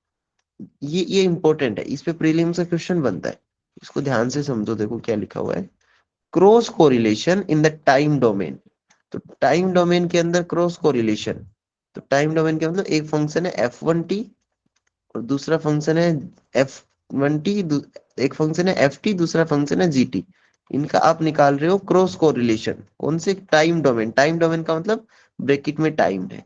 ये इंपॉर्टेंट है, इस पे प्रीलिम्स का क्वेश्चन बनता है, इसको ध्यान से समझो, देखो क्या लिखा हुआ है। Cross correlation in the time domain, तो टाइम डोमेन के अंदर क्रॉस कोरिलेशन, तो टाइम डोमेन के मतलब एक फंक्शन है f1t और दूसरा फंक्शन है f1t, एक फंक्शन है ft, दूसरा फंक्शन है gt। इनका आप निकाल रहे हो क्रॉस कोरिलेशन, कौन से? Time domain. टाइम डोमेन का मतलब ब्रैकेट में टाइम है,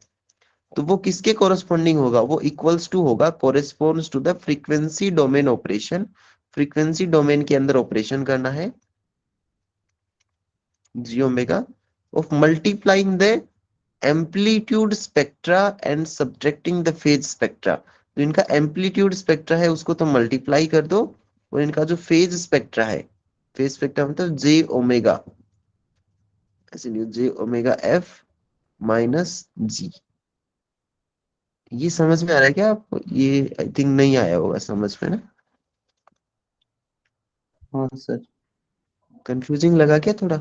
तो वो किसके कोरस्पॉन्डिंग होगा? वो इक्वल्स टू होगा, corresponds to the frequency domain operation. Frequency domain के अंदर ऑपरेशन करना है G omega of multiplying the amplitude spectra and subtracting the phase spectra. तो इनका एम्पलीट्यूड स्पेक्ट्रा है उसको तो मल्टीप्लाई कर दो, और इनका जो फेज स्पेक्ट्रा है, फेज स्पेक्ट्रा मतलब जे ओमेगा, ऐसे लिखो जे ओमेगा एफ माइनस जी। ये समझ में आ रहा है क्या आपको? ये आई थिंक नहीं आया होगा समझ में ना, हाँ सर। कंफ्यूजिंग लगा क्या थोड़ा?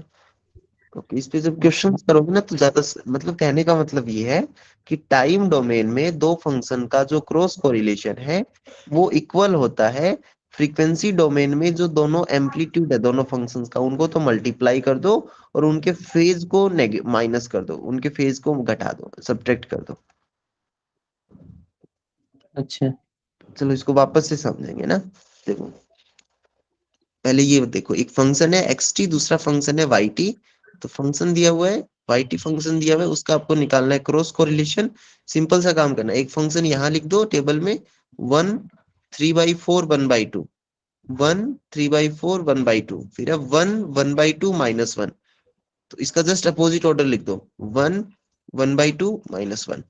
ओके, इस पे जब क्वेश्चन करोगे ना तो ज्यादा मतलब कहने का मतलब ये है कि टाइम डोमेन में दो फंक्शन का जो क्रॉस कोरिलेशन है वो इक्वल होता है। फ्रीक्वेंसी डोमेन में जो दोनों एम्पलीट्यूड है दोनों फंक्शंस का उनको तो मल्टीप्लाई कर दो और उनके फेज को माइनस कर दो, उनके फेज को घटा दो, सब्ट्रैक्ट कर दो। अच्छा। चलो इसको वापस से समझेंगे ना। देखो पहले ये देखो, एक फंक्शन है एक्स टी, दूसरा फंक्शन है वाई टी। तो फंक्शन दिया हुआ है, वाई टी फंक्शन दिया हुआ है, उसका आपको निकालना है क्रॉस कोरिलेशन। सिंपल सा काम करना है, एक फंक्शन यहाँ लिख दो टेबल में, 1 3/4 1/2, 1 3/4 1/2, फिर अब 1 1/2 -1। तो इसका जस्ट अपोजिट ऑर्डर लिख दो, 1 1/2 -1,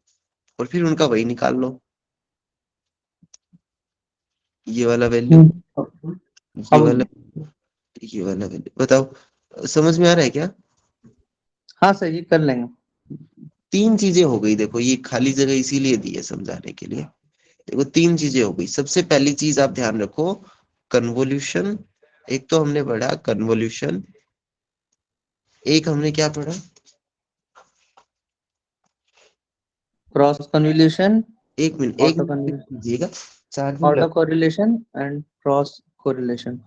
और फिर उनका वही निकाल लो, ये वाला वैल्यू, ये अब वाला, ये वाला वैल्यू। बताओ समझ में आ रहा है क्या? हाँ सर, ये कर लेंगे। तीन चीजें हो गई, देखो ये खाली जगह इसीलिए दी है समझाने के लिए। देखो तीन चीजें हो गई। सबसे पहली चीज आप ध्यान रखो, कन्वोल्यूशन। एक तो हमने पढ़ा कन्वोल्यूशन, एक हमने क्या पढ़ा? क्रॉस कन्वोल्यूशन, एक ऑटो मिनट कन्वोल्यूशन, कीजिएगा, चार्जिंग ऑटो रख। Correlation and cross correlation.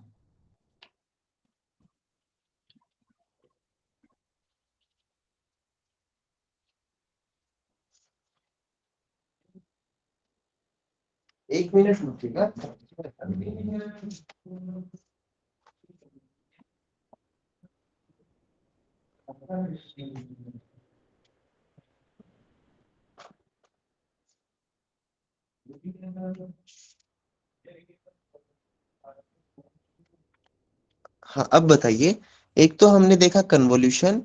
एक मिनट रुकिएगा। हाँ अब बताइए, एक तो हमने देखा कन्वोल्यूशन, एक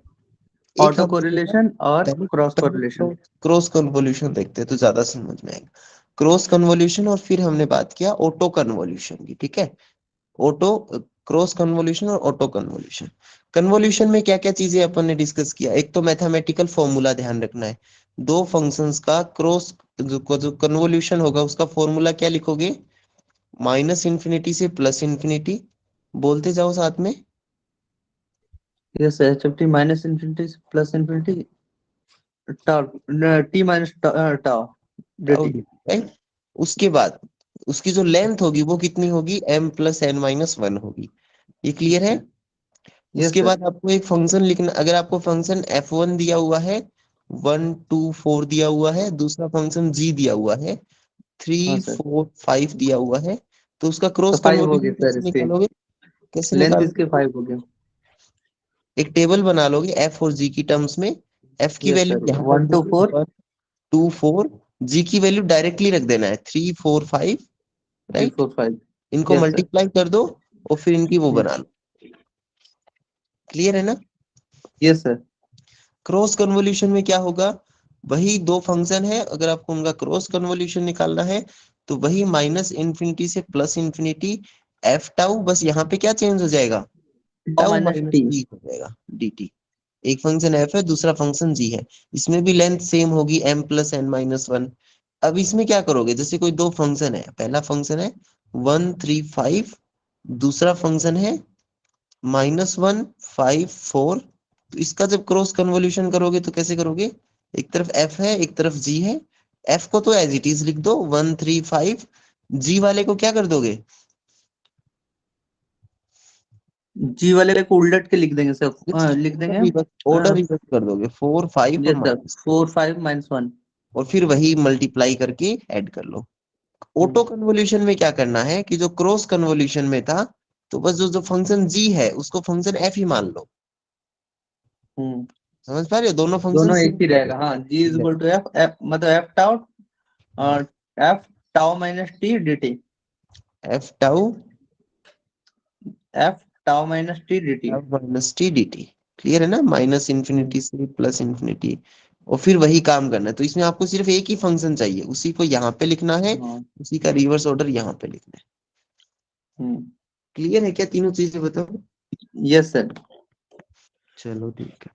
ऑटो हमने देखा, कोरिलेशन और पहले क्रॉस पहले कोरिलेशन। क्रॉस कन्वोल्यूशन देखते हैं तो ज्यादा समझ में आएगा। क्रॉस कन्वोल्यूशन और फिर हमने बात किया ऑटो कन्वोल्यूशन की, ठीक है। ऑटो, क्रॉस कन्वोल्यूशन और ऑटो कन्वोल्यूशन। कन्वोल्यूशन में क्या क्या चीजें अपन ने डिस्कस किया? एक तो मैथमेटिकल फॉर्मूला ध्यान रखना है, दो फंक्शंस का क्रॉस, जो कन्वोल्यूशन होगा उसका फॉर्मूला क्या लिखोगे? -∞ से +∞, बोलते जाओ साथ में। Yes H F T minus infinity plus infinity tau, T minus tau tau dt। dt, right. उसके बाद उसकी जो लेंथ होगी वो कितनी होगी? m+n-1 होगी। ये क्लियर है? यस उसके सर। बाद आपको एक फंक्शन लिखना, अगर आपको फंक्शन f1 दिया हुआ है, 1 2 4 दिया हुआ है, दूसरा फंक्शन g दिया हुआ है, थ्री हाँ सर। फोर फाइव दिया हुआ है, तो उसका तो क्रॉस 5 हो गए कन्वोल्यूशन सर कैसे इसके, निकालोगे? कैसे लेंथ निकालोगे? इसके 5 हो गए। एक टेबल बना लोगे f और g की टर्म्स में। f की यस वैल्यू सर, यहाँ रख 1 to दोगे 4। 1 2 4, g की वैल्यू डायरेक्टली रख देना है 3 4 5, 3 राइट। 4 5। इनको यस सर। मल्टीप्लाई कर दो और फिर इनकी वो बना लो। क्लियर है ना? Yes sir. क्रॉस कन्वोल्यूशन में क्या होगा? वही दो फंक्शन है, अगर आपको उनका क्रॉस कन्वोल्यूशन निकालना है तो वही -∞ से +∞, एफ टाउ, बस यहाँ पे क्या चेंज हो जाएगा? Tau tau minus minus T. T हो जाएगा, dt। एक फंक्शन एफ है, दूसरा फंक्शन जी है, इसमें भी लेंथ सेम होगी m+n-1। अब इसमें क्या करोगे? जैसे कोई दो फंक्शन है, पहला फंक्शन है 1 3 5, दूसरा फंक्शन है -1 5 4। तो इसका जब क्रॉस कन्वोल्यूशन करोगे तो कैसे करोगे? एक तरफ f है एक तरफ g है, f को तो एज इट इज लिख दो 1 3 5, g वाले को क्या कर दोगे? जी वाले को उलट के लिख देंगे सर, लिख देंगे। ऑर्डर रिवर्स कर दोगे, 4 5 और यस सर, माइनस, 4 5 -1। और फिर वही मल्टीप्लाई करके ऐड कर लो। ऑटो कन्वोल्यूशन में क्या करना है कि जो क्रॉस कन्वोल्यूशन में था, तो बस जो जो फंक्शन g है उसको फंक्शन f ही मान लो। हम्म। समझ पा रहे हो? दोनों फंक्शन दोनों एक सेम, ही रहेगा। हाँ, G is equal to F F मतलब एफ टाउ और F tau minus T dt। f tau F tau minus T dt। -t dt। Clear है ना? -∞ से +∞, और फिर वही काम करना है। तो इसमें आपको सिर्फ एक ही फंक्शन चाहिए, उसी को यहाँ पे लिखना है, हाँ। उसी का रिवर्स ऑर्डर यहाँ पे लिखना है। क्लियर है क्या तीनों चीजें? बताओ। Yes sir. चलो ठीक है।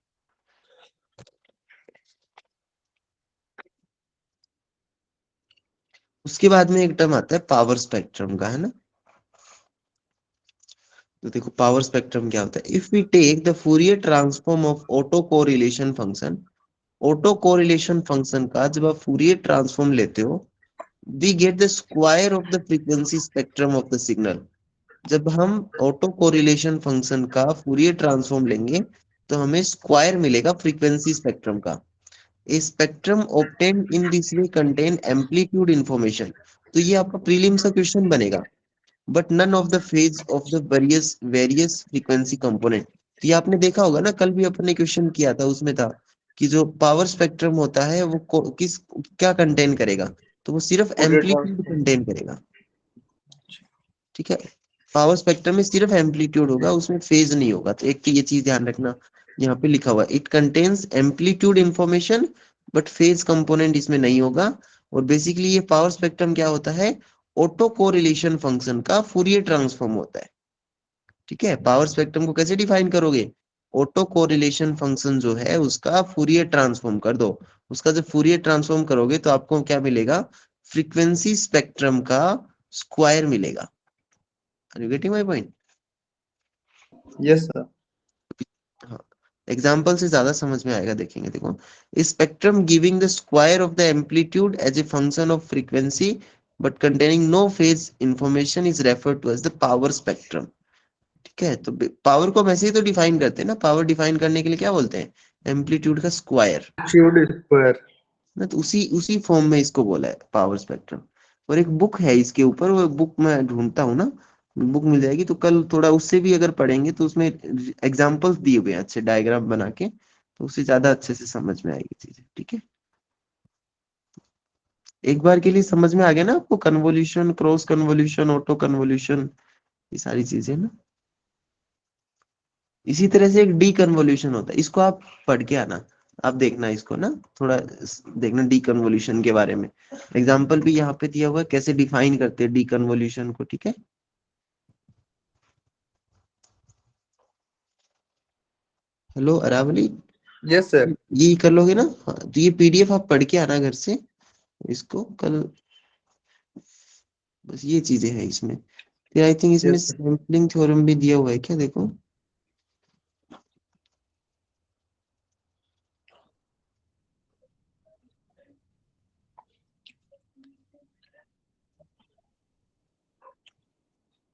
उसके बाद में एक टर्म आता है पावर स्पेक्ट्रम का, है ना। तो देखो पावर स्पेक्ट्रम क्या होता है। If we take the Fourier transform of auto correlation function, auto correlation function का जब आप फूरियर ट्रांसफॉर्म लेते हो, we get the square of the frequency spectrum of the signal. जब हम ऑटो कोरिलेशन फंक्शन का फूरियर ट्रांसफॉर्म लेंगे तो हमें स्क्वायर मिलेगा फ्रीक्वेंसी स्पेक्ट्रम का। A spectrum obtained in this way contain amplitude information। तो ये आपका प्रीलिम्स का क्वेश्चन बनेगा। But none of the phase of the various various frequency component. तो ये आपने देखा होगा ना, कल भी अपने क्वेश्चन किया था, उसमें था कि जो पावर स्पेक्ट्रम होता है वो किस क्या कंटेन करेगा, तो वो सिर्फ फूरियर एम्पलीट्यूड ट्रांसफॉर्म। कंटेन करेगा। ठीक है, पावर स्पेक्ट्रम में सिर्फ एम्पलीट्यूड होगा, उसमें फेज नहीं होगा। तो एक तो ये चीज ध्यान रखना, यहाँ पे लिखा हुआ it contains amplitude information but phase component इसमें नहीं होगा। और बेसिकली ये पावर स्पेक्ट्रम क्या होता है, ऑटो कोरिलेशन फंक्शन का फूरियर ट्रांसफॉर्म होता है। ठीक है, पावर स्पेक्ट्रम को कैसे डिफाइन करोगे, ऑटो कोरिलेशन फंक्शन जो है उसका फूरियर ट्रांसफॉर्म कर दो। उसका जब फूरियर ट्रांसफॉर्म करोगे तो आपको क्या मिलेगा, फ्रीक्वेंसी स्पेक्ट्रम का स्क्वायर मिलेगा। Are you getting my point? Yes sir. हाँ, एग्जाम्पल से ज्यादा समझ में आएगा, देखेंगे। देखो, spectrum giving the square of the amplitude as a function of frequency but containing no phase information is referred to as the power spectrum. ठीक है, तो पावर को हम ऐसे ही तो डिफाइन करते हैं ना, पावर डिफाइन करने के लिए क्या बोलते हैं, एम्पलीट्यूड का स्क्वायर। Amplitude square. ना, तो उसी उसी फॉर्म में इसको बोला है पावर स्पेक्ट्रम। और एक बुक है इसके ऊपर, वो बुक मैं ढूंढता हूँ ना, बुक मिल जाएगी तो कल थोड़ा उससे भी अगर पढ़ेंगे तो उसमें एग्जांपल्स दिए हुए हैं अच्छे डायग्राम बना के, तो उससे ज्यादा अच्छे से समझ में आएगी चीजें। ठीक है, एक बार के लिए समझ में आ गया ना आपको, convolution, cross convolution, auto convolution, ये सारी चीजें ना। इसी तरह से एक डी कन्वोल्यूशन होता है, इसको आप पढ़ के आना, आप देखना इसको ना, थोड़ा देखना डी कन्वोल्यूशन के बारे में। एग्जाम्पल भी यहाँ पे दिया हुआ है कैसे डिफाइन करते हैं डी कन्वोल्यूशन को। ठीक है, हेलो अरावली, यस सर। ये कर लोगे ना? हाँ, तो ये पीडीएफ आप पढ़ के आना घर से, इसको कल। बस ये चीजें हैं इसमें। फिर आई थिंक इसमें यस सर। सैम्पलिंग थ्योरम भी दिया हुआ है क्या, देखो।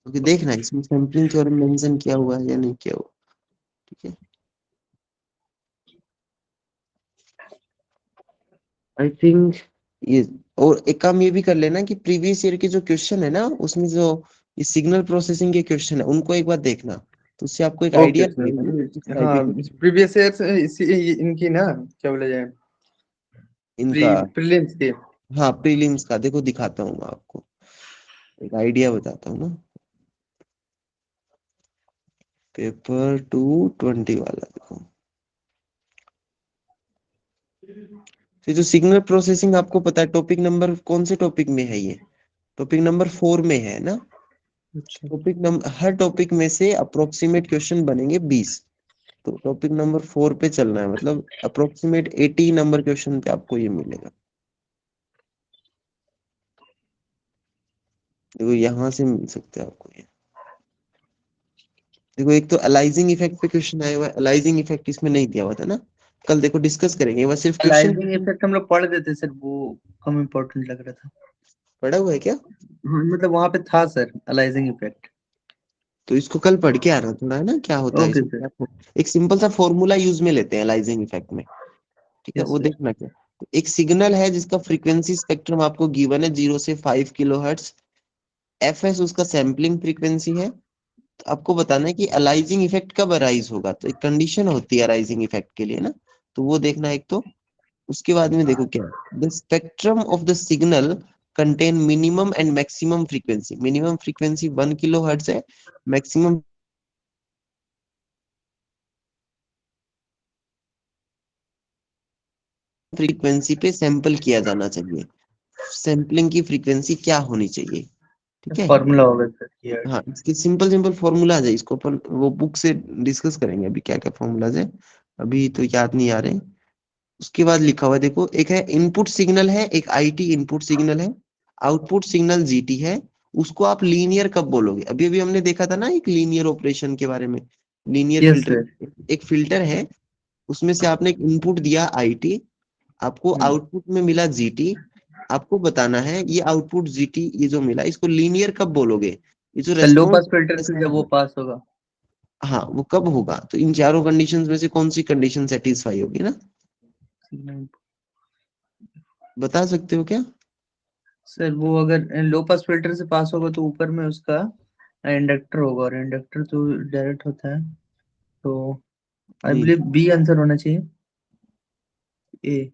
ओके, देखना इसमें सैम्पलिंग थ्योरम मेंशन किया हुआ है या नहीं किया हुआ। ठीक है, आई थिंक ये। और एक काम ये भी कर लेना कि प्रीवियस ईयर के जो क्वेश्चन है ना, उसमें जो ये सिग्नल प्रोसेसिंग के क्वेश्चन है उनको एक बार देखना, तो उससे आपको एक ओके आइडिया लगेगा ना किस सर। टाइप हाँ, के प्रीवियस ईयर इसी इनकी ना, क्या बोला जाए, इनका। प्रीलिम्स की। हाँ, प्रीलिम्स का देखो, दिखाता हूँ मैं आपको, एक आइडिया बताता हूँ ना। पेपर 220 वाला देखो, तो जो सिग्नल प्रोसेसिंग आपको पता है टॉपिक नंबर कौन से टॉपिक में है, ये टॉपिक नंबर 4 में है ना। अच्छा। टॉपिक नंबर, हर टॉपिक में से अप्रोक्सीमेट क्वेश्चन बनेंगे 20। तो टॉपिक नंबर 4 पे चलना है, मतलब अप्रोक्सीमेट 80 नंबर क्वेश्चन पे आपको ये मिलेगा। देखो यहाँ से मिल सकते हैं आपको ये। देखो, एक तो अलाइजिंग इफेक्ट पे क्वेश्चन आया हुआ है, अलाइजिंग इफेक्ट इसमें नहीं दिया हुआ था ना, कल देखो डिस्कस करेंगे, वह सिर्फ क्वेश्चन अलाइजिंग इफेक्ट हम लोग पढ़ देते सर, वो कम इम्पोर्टेंट लग रहा था। पढ़ा हुआ है क्या? हाँ, मतलब वहां पे था सर अलाइजिंग इफेक्ट। तो इसको कल पढ़ के आना थोड़ा है ना, क्या होता है ओके इसमें, सर। एक सिंपल सा फॉर्मूला यूज में लेते हैं अलाइजिंग इफेक्ट में। ठीक है, यस वो सर। देखना क्या। तो एक सिग्नल है जिसका फ्रीक्वेंसी स्पेक्ट्रम आपको गिवन है 0 से 5 किलोहर्ट्ज, एफ एस उसका सैम्पलिंग फ्रीक्वेंसी है। तो आपको बताना है कि अलाइजिंग इफेक्ट कब अराइज होगा, तो एक कंडीशन होती है अराइजिंग इफेक्ट के लिए ना, तो वो देखना एक तो। उसके बाद में देखो क्या, the spectrum of the signal contain minimum and maximum frequency. Minimum frequency 1 kilohertz है, मैक्सिमम फ्रीक्वेंसी पे सैंपल किया जाना चाहिए, सैंपलिंग की फ्रीक्वेंसी क्या होनी चाहिए। ठीक है, फॉर्मूला होगा सर ये। हाँ, इसके सिंपल सिंपल फॉर्मूला है, इसको अपन वो बुक से डिस्कस करेंगे अभी क्या क्या फॉर्मूलाज है, अभी तो याद नहीं आ रहे। उसके बाद लिखा हुआ है देखो, एक है इनपुट सिग्नल है, एक आईटी इनपुट सिग्नल है, आउटपुट सिग्नल जीटी है, उसको आप लीनियर कब बोलोगे? अभी अभी हमने देखा था ना एक लीनियर ऑपरेशन के बारे में, लीनियर यस फिल्टर। सर। एक फिल्टर है, उसमें से आपने एक इनपुट दिया IT, आपको आउटपुट में मिला GT। आपको बताना है ये आउटपुट GT ये जो मिला इसको लीनियर कब बोलोगे? ये जो सर लो पास रेस्पॉन्स फिल्टर से जब वो पास होगा। हाँ वो कब होगा? तो इन चारों कंडीशंस में से कौन सी कंडीशन सेटिस्फाई होगी ना, बता सकते हो क्या? सर वो अगर लो पास फिल्टर से पास होगा तो ऊपर में उसका इंडक्टर होगा, और इंडक्टर तो डायरेक्ट होता है, तो आई जी, बिलीव बी आंसर होना चाहिए। ए।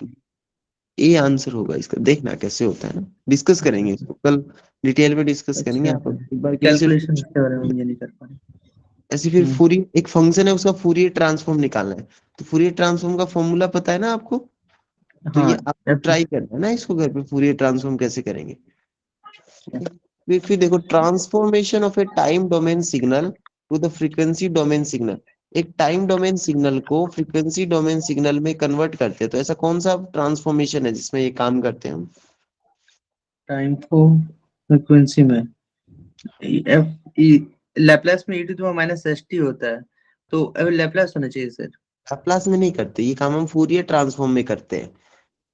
ये आंसर होगा इसका। देखना कैसे होता है ना, डिस्कस अच्छा करेंगे अच्छा। इसको कल, डिटेल में डिस्कस करेंगे। अच्छा आप सर, एक बार के लिए सिर्फ कैलकुलेशन इसके बारे में मुझे नहीं कर पा रहे। ऐसे, फिर हम्म। फूरियर एक फंक्शन है उसका फूरियर ट्रांसफॉर्म निकालना है। तो फूरियर ट्रांसफॉर्म का फॉर्मूला पता है ना आपको? तो हाँ। ये आपको ट्राई करना है ना इसको घर पे, फूरियर ट्रांसफॉर्म कैसे करेंगे। ठीक है, फिर देखो, transformation of a time domain signal to the frequency domain signal. एक टाइम डोमेन सिग्नल को फ्रीक्वेंसी डोमेन सिग्नल में कन्वर्ट करते हैं, तो ऐसा कौन सा ट्रांसफॉर्मेशन है जिसमें ये काम करते हैं हम? टाइम को फ्रीक्वेंसी में एफ ई लैप्लास में E to the power minus S T होता है, तो अब लैप्लास होना चाहिए सर। लैपलास में नहीं करते, ये काम हम फूरियर ट्रांसफॉर्म में करते हैं।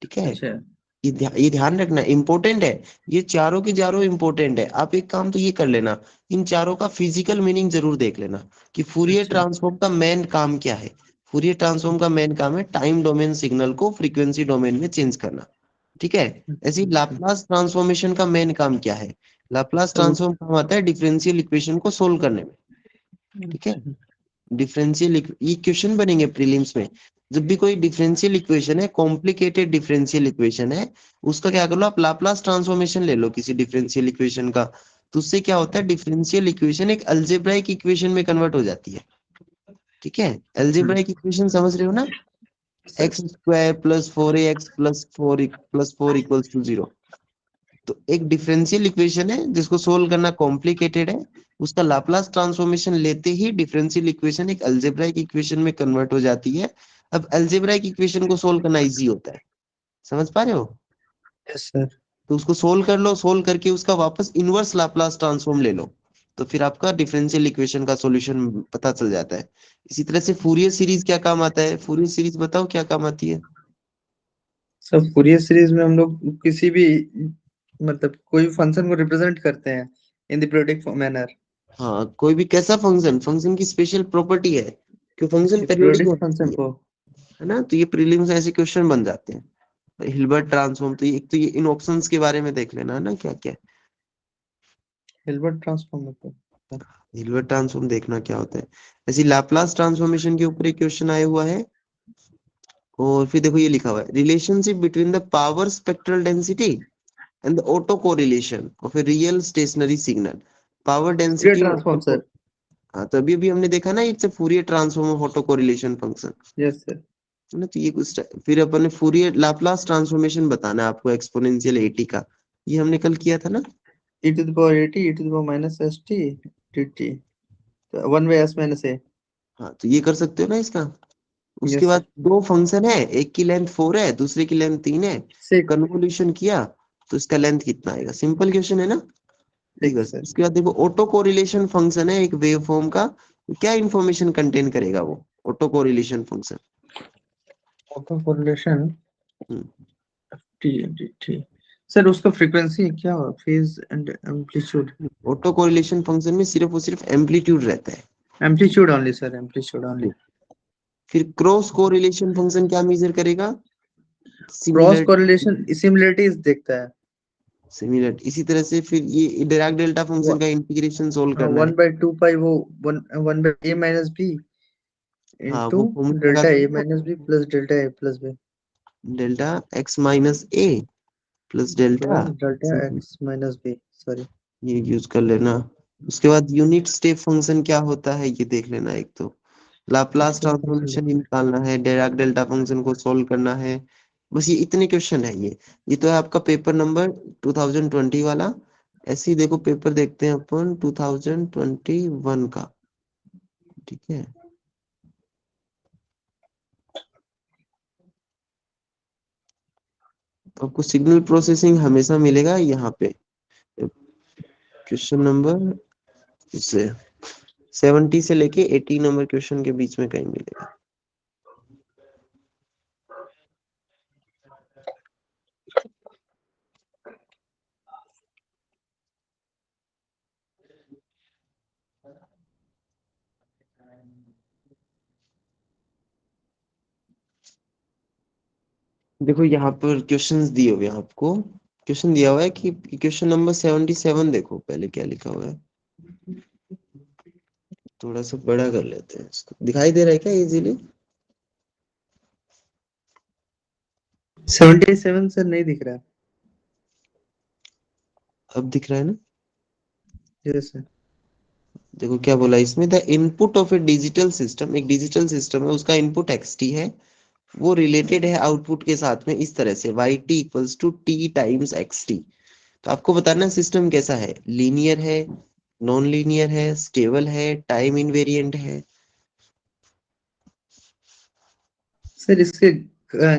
ठीक है, अच्छा। ये ध्यान रखना, इंपॉर्टेंट है। ये चारों के चारों इंपॉर्टेंट है। आप एक काम तो ये कर लेना, इन चारों का फिजिकल मीनिंग जरूर देख लेना कि फूरियर अच्छा ट्रांसफॉर्म का मेन काम क्या है। फूरियर ट्रांसफॉर्म का मेन काम है टाइम डोमेन सिग्नल को फ्रीक्वेंसी डोमेन में चेंज करना। ठीक है, ऐसे ही अच्छा। लाप्लास ट्रांसफॉर्मेशन का मेन काम क्या है? लाप्लास सर ट्रांसफॉर्म काम आता है डिफरेंशियल इक्वेशन को सोल्व करने में। ठीक है, अच्छा। डिफरेंशियल ये क्वेश्चन बनेंगे प्रीलिम्स में। जब भी कोई डिफरेंशियल इक्वेशन है, कॉम्प्लिकेटेड डिफरेंशियल इक्वेशन है, उसका क्या कर लो आप, लाप्लास ट्रांसफॉर्मेशन ले लो किसी डिफरेंशियल इक्वेशन का। तो उससे क्या होता है, डिफरेंशियल इक्वेशन एक अलजेब्राइक इक्वेशन में कन्वर्ट हो जाती है। ठीक है, अलजेब्राइक इक्वेशन समझ रहे हो ना? Sir x square plus 4AX plus four equals to 0। तो एक डिफरेंशियल इक्वेशन है जिसको सोल्व करना कॉम्प्लिकेटेड है, उसका लाप्लास ट्रांसफॉर्मेशन लेते ही डिफरेंशियल इक्वेशन एक अलजेब्राइक इक्वेशन में कन्वर्ट हो जाती है। अब अलजेब्राइक इक्वेशन को सोल्व करना इजी होता है, समझ पा रहे हो? Yes sir. तो उसको सोल्व कर लो, सोल्व करके उसका वापस इनवर्स लाप्लास ट्रांसफॉर्म ले लो, तो फिर आपका डिफरेंशियल इक्वेशन का सॉल्यूशन पता चल जाता है। इसी तरह से फूरियर सीरीज क्या काम आता है? फूरियर सीरीज बताओ क्या काम आती है? सर फूरियर सीरीज में हम लोग किसी भी मतलब कोई फंक्शन को रिप्रेजेंट करते हैं इन द पीरियोडिक मैनर। हाँ, कोई भी कैसा फंक्शन, फंक्शन की स्पेशल प्रॉपर्टी है कि फंक्शन पीरियोडिक पीरियोडिक होना फंक्शन चाहिए, को। है ना? तो ये प्रीलिम्स ऐसे क्वेश्चन बन जाते हैं। हिल्बर्ट ट्रांसफॉर्म, तो ये एक तो ये इन ऑप्शंस के बारे में देख लेना है ना, क्या क्या है। हिल्बर्ट ट्रांसफॉर्म को। हिल्बर्ट ट्रांसफॉर्म देखना क्या होता है। ऐसी लाप्लास ट्रांसफॉर्मेशन के ऊपर एक क्वेश्चन आया हुआ है। और फिर देखो ये लिखा हुआ है, relationship between the power spectral density and the auto correlation of a real stationary signal. Power Fourier density और ट्रांसफॉर्म ऑटो, सर। हाँ तो अभी अभी हमने देखा ना, it's Fourier transform of auto correlation function, yes sir. है ना? तो ये कुछ फिर अपन ने फूरियर लाप्लास ट्रांसफॉर्मेशन बताना है आपको एक्सपोनेंशियल AT का, ये हमने कल किया था ना। E to the power AT E to the power minus S T D T, one by S minus A. हाँ तो ये कर सकते हो ना इसका। उसके यस बाद सर। दो फंक्शन है, एक की लेंथ 4 है, दूसरे की लेंथ 3 है। सिक्स। कन्वोल्यूशन किया तो इसका लेंथ कितना आएगा? सिंपल क्वेश्चन है ना, ये कर सिक्स सकते। सर। उसके बाद देखो, ऑटो कोरिलेशन फंक्शन है एक वेव फॉर्म का, क्या इंफॉर्मेशन कंटेन करेगा वो auto correlation function? Auto correlation T D T. Sir उसका फ्रीक्वेंसी क्या हो, phase and amplitude. Auto correlation function में सिर्फ और सिर्फ एम्पलीट्यूड रहता है। Amplitude only sir, amplitude only. फिर क्रॉस कोरिलेशन फंक्शन क्या मेजर करेगा? क्रॉस सिमिलर, कोरिलेशन सिमिलरिटीज देखता है। सिमिलर। इसी तरह से फिर ये डिराक डेल्टा फंक्शन का इंटीग्रेशन सोल्व करना है। वन बाई टू पाई वो one one by A minus B हाँ इंटू वो फॉर्मूला लगा डेल्टा ए सकते माइनस हो, B plus delta A plus B delta x - a plus delta, plus delta x minus B. Sorry. ये यूज कर लेना। उसके बाद यूनिट स्टेप फंक्शन क्या होता है ये देख लेना। एक तो लाप्लास ट्रांसफॉर्मेशन ही निकालना है, डिराक डेल्टा फंक्शन को सॉल्व करना है। बस ये इतने क्वेश्चन है। ये तो है आपका पेपर नंबर 2020 वाला। ऐसे ही देखो पेपर देखते हैं अपन 2021 का। ठीक है, तो आपको सिग्नल प्रोसेसिंग हमेशा मिलेगा यहाँ पे। क्वेश्चन नंबर इससे 70 से लेके 80 नंबर क्वेश्चन के बीच में कहीं मिलेगा। देखो यहाँ पर क्वेश्चंस दिए हुए हैं आपको। क्वेश्चन दिया हुआ है कि क्वेश्चन नंबर 77 देखो पहले क्या लिखा हुआ है। थोड़ा सा बड़ा कर लेते हैं इसको। दिखाई दे रहा है क्या इजीली? 77 सर नहीं दिख रहा है। अब दिख रहा है ना? Yes sir. देखो क्या बोला इसमें, the input of A digital system, एक डिजिटल सिस्टम है उसका इनपुट xt है, वो रिलेटेड है आउटपुट के साथ में इस तरह से yt equals to t times xt। तो आपको बताना सिस्टम कैसा है, लीनियर है, नॉन लीनियर है, स्टेबल है, टाइम इनवेरिएंट है। सर इसके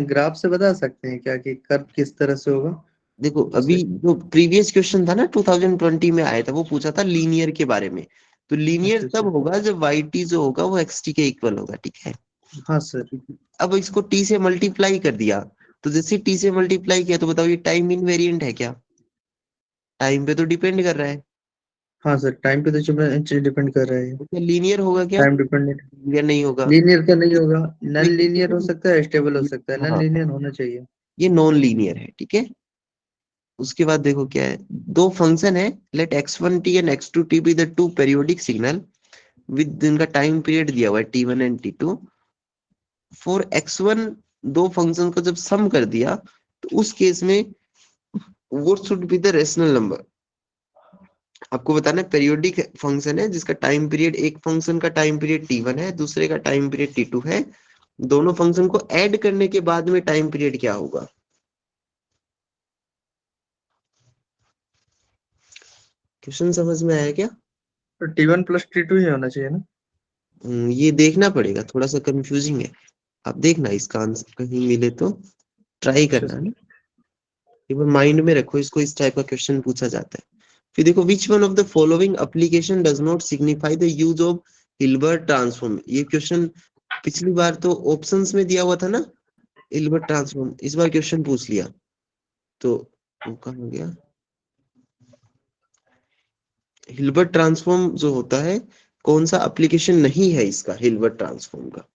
ग्राफ से बता सकते हैं क्या कि कर्व किस तरह से होगा? देखो अभी सिस्टम। जो प्रीवियस क्वेश्चन था ना 2020 में आया था, वो पूछा था लीनियर के बारे में। तो लीनियर अच्छा तब अच्छा। होगा जब yt जो होगा वो xt के इक्वल होगा, ठीक है। हाँ सर। अब इसको t से मल्टीप्लाई कर दिया, तो जैसे t से मल्टीप्लाई किया तो बताओ ये टाइम इनवेरिएंट है क्या? टाइम पे तो डिपेंड कर रहा है। हाँ सर, टाइम पे तो डिपेंड कर रहा है। तो क्या लीनियर होगा क्या टाइम डिपेंडेंट। या नहीं होगा? लीनियर का नहीं होगा। तो नॉन लीनियर हो सकता है, स्टेबल हो सकता है, नॉन हाँ, लीनियर होना चाहिए। ये नॉन लीनियर है, ठीक है। उसके बाद देखो क्या है, दो फंक्शन है, let x1t and x2t be the two periodic signal with इनका टाइम पीरियड दिया हुआ है t1 and t2 for x1। दो फंक्शन को जब सम कर दिया तो उस केस में what should be the rational number. आपको बताना है पेरियोडिक फंक्शन है जिसका टाइम पीरियड, एक फंक्शन का टाइम पीरियड t1 है, दूसरे का टाइम पीरियड t2 है। दोनों फंक्शन को ऐड करने के बाद में टाइम पीरियड क्या होगा? क्वेश्चन समझ में आया क्या? तो T1 प्लस T2 ही होना चाहिए ना? ये देखना पड़ेगा, थोड़ा सा कंफ्यूजिंग है। आप देखना इसका आंसर कहीं मिले तो ट्राई अच्छा करना है सर। ना। एक बार माइंड में रखो इसको, इस टाइप का क्वेश्चन पूछा जाता है। फिर देखो which one of the following application does not signify the use of Hilbert transform. ये क्वेश्चन पिछली बार तो ऑप्शंस में दिया हुआ था ना, हिल्बर्ट ट्रांसफॉर्म। इस बार क्वेश्चन पूछ लिया तो वो कहाँ गया? हिल्बर्ट ट्रांसफॉर्म जो होता है, कौन सा एप्लीकेशन नहीं है इसका हिल्बर्ट ट्रांसफॉर्म का?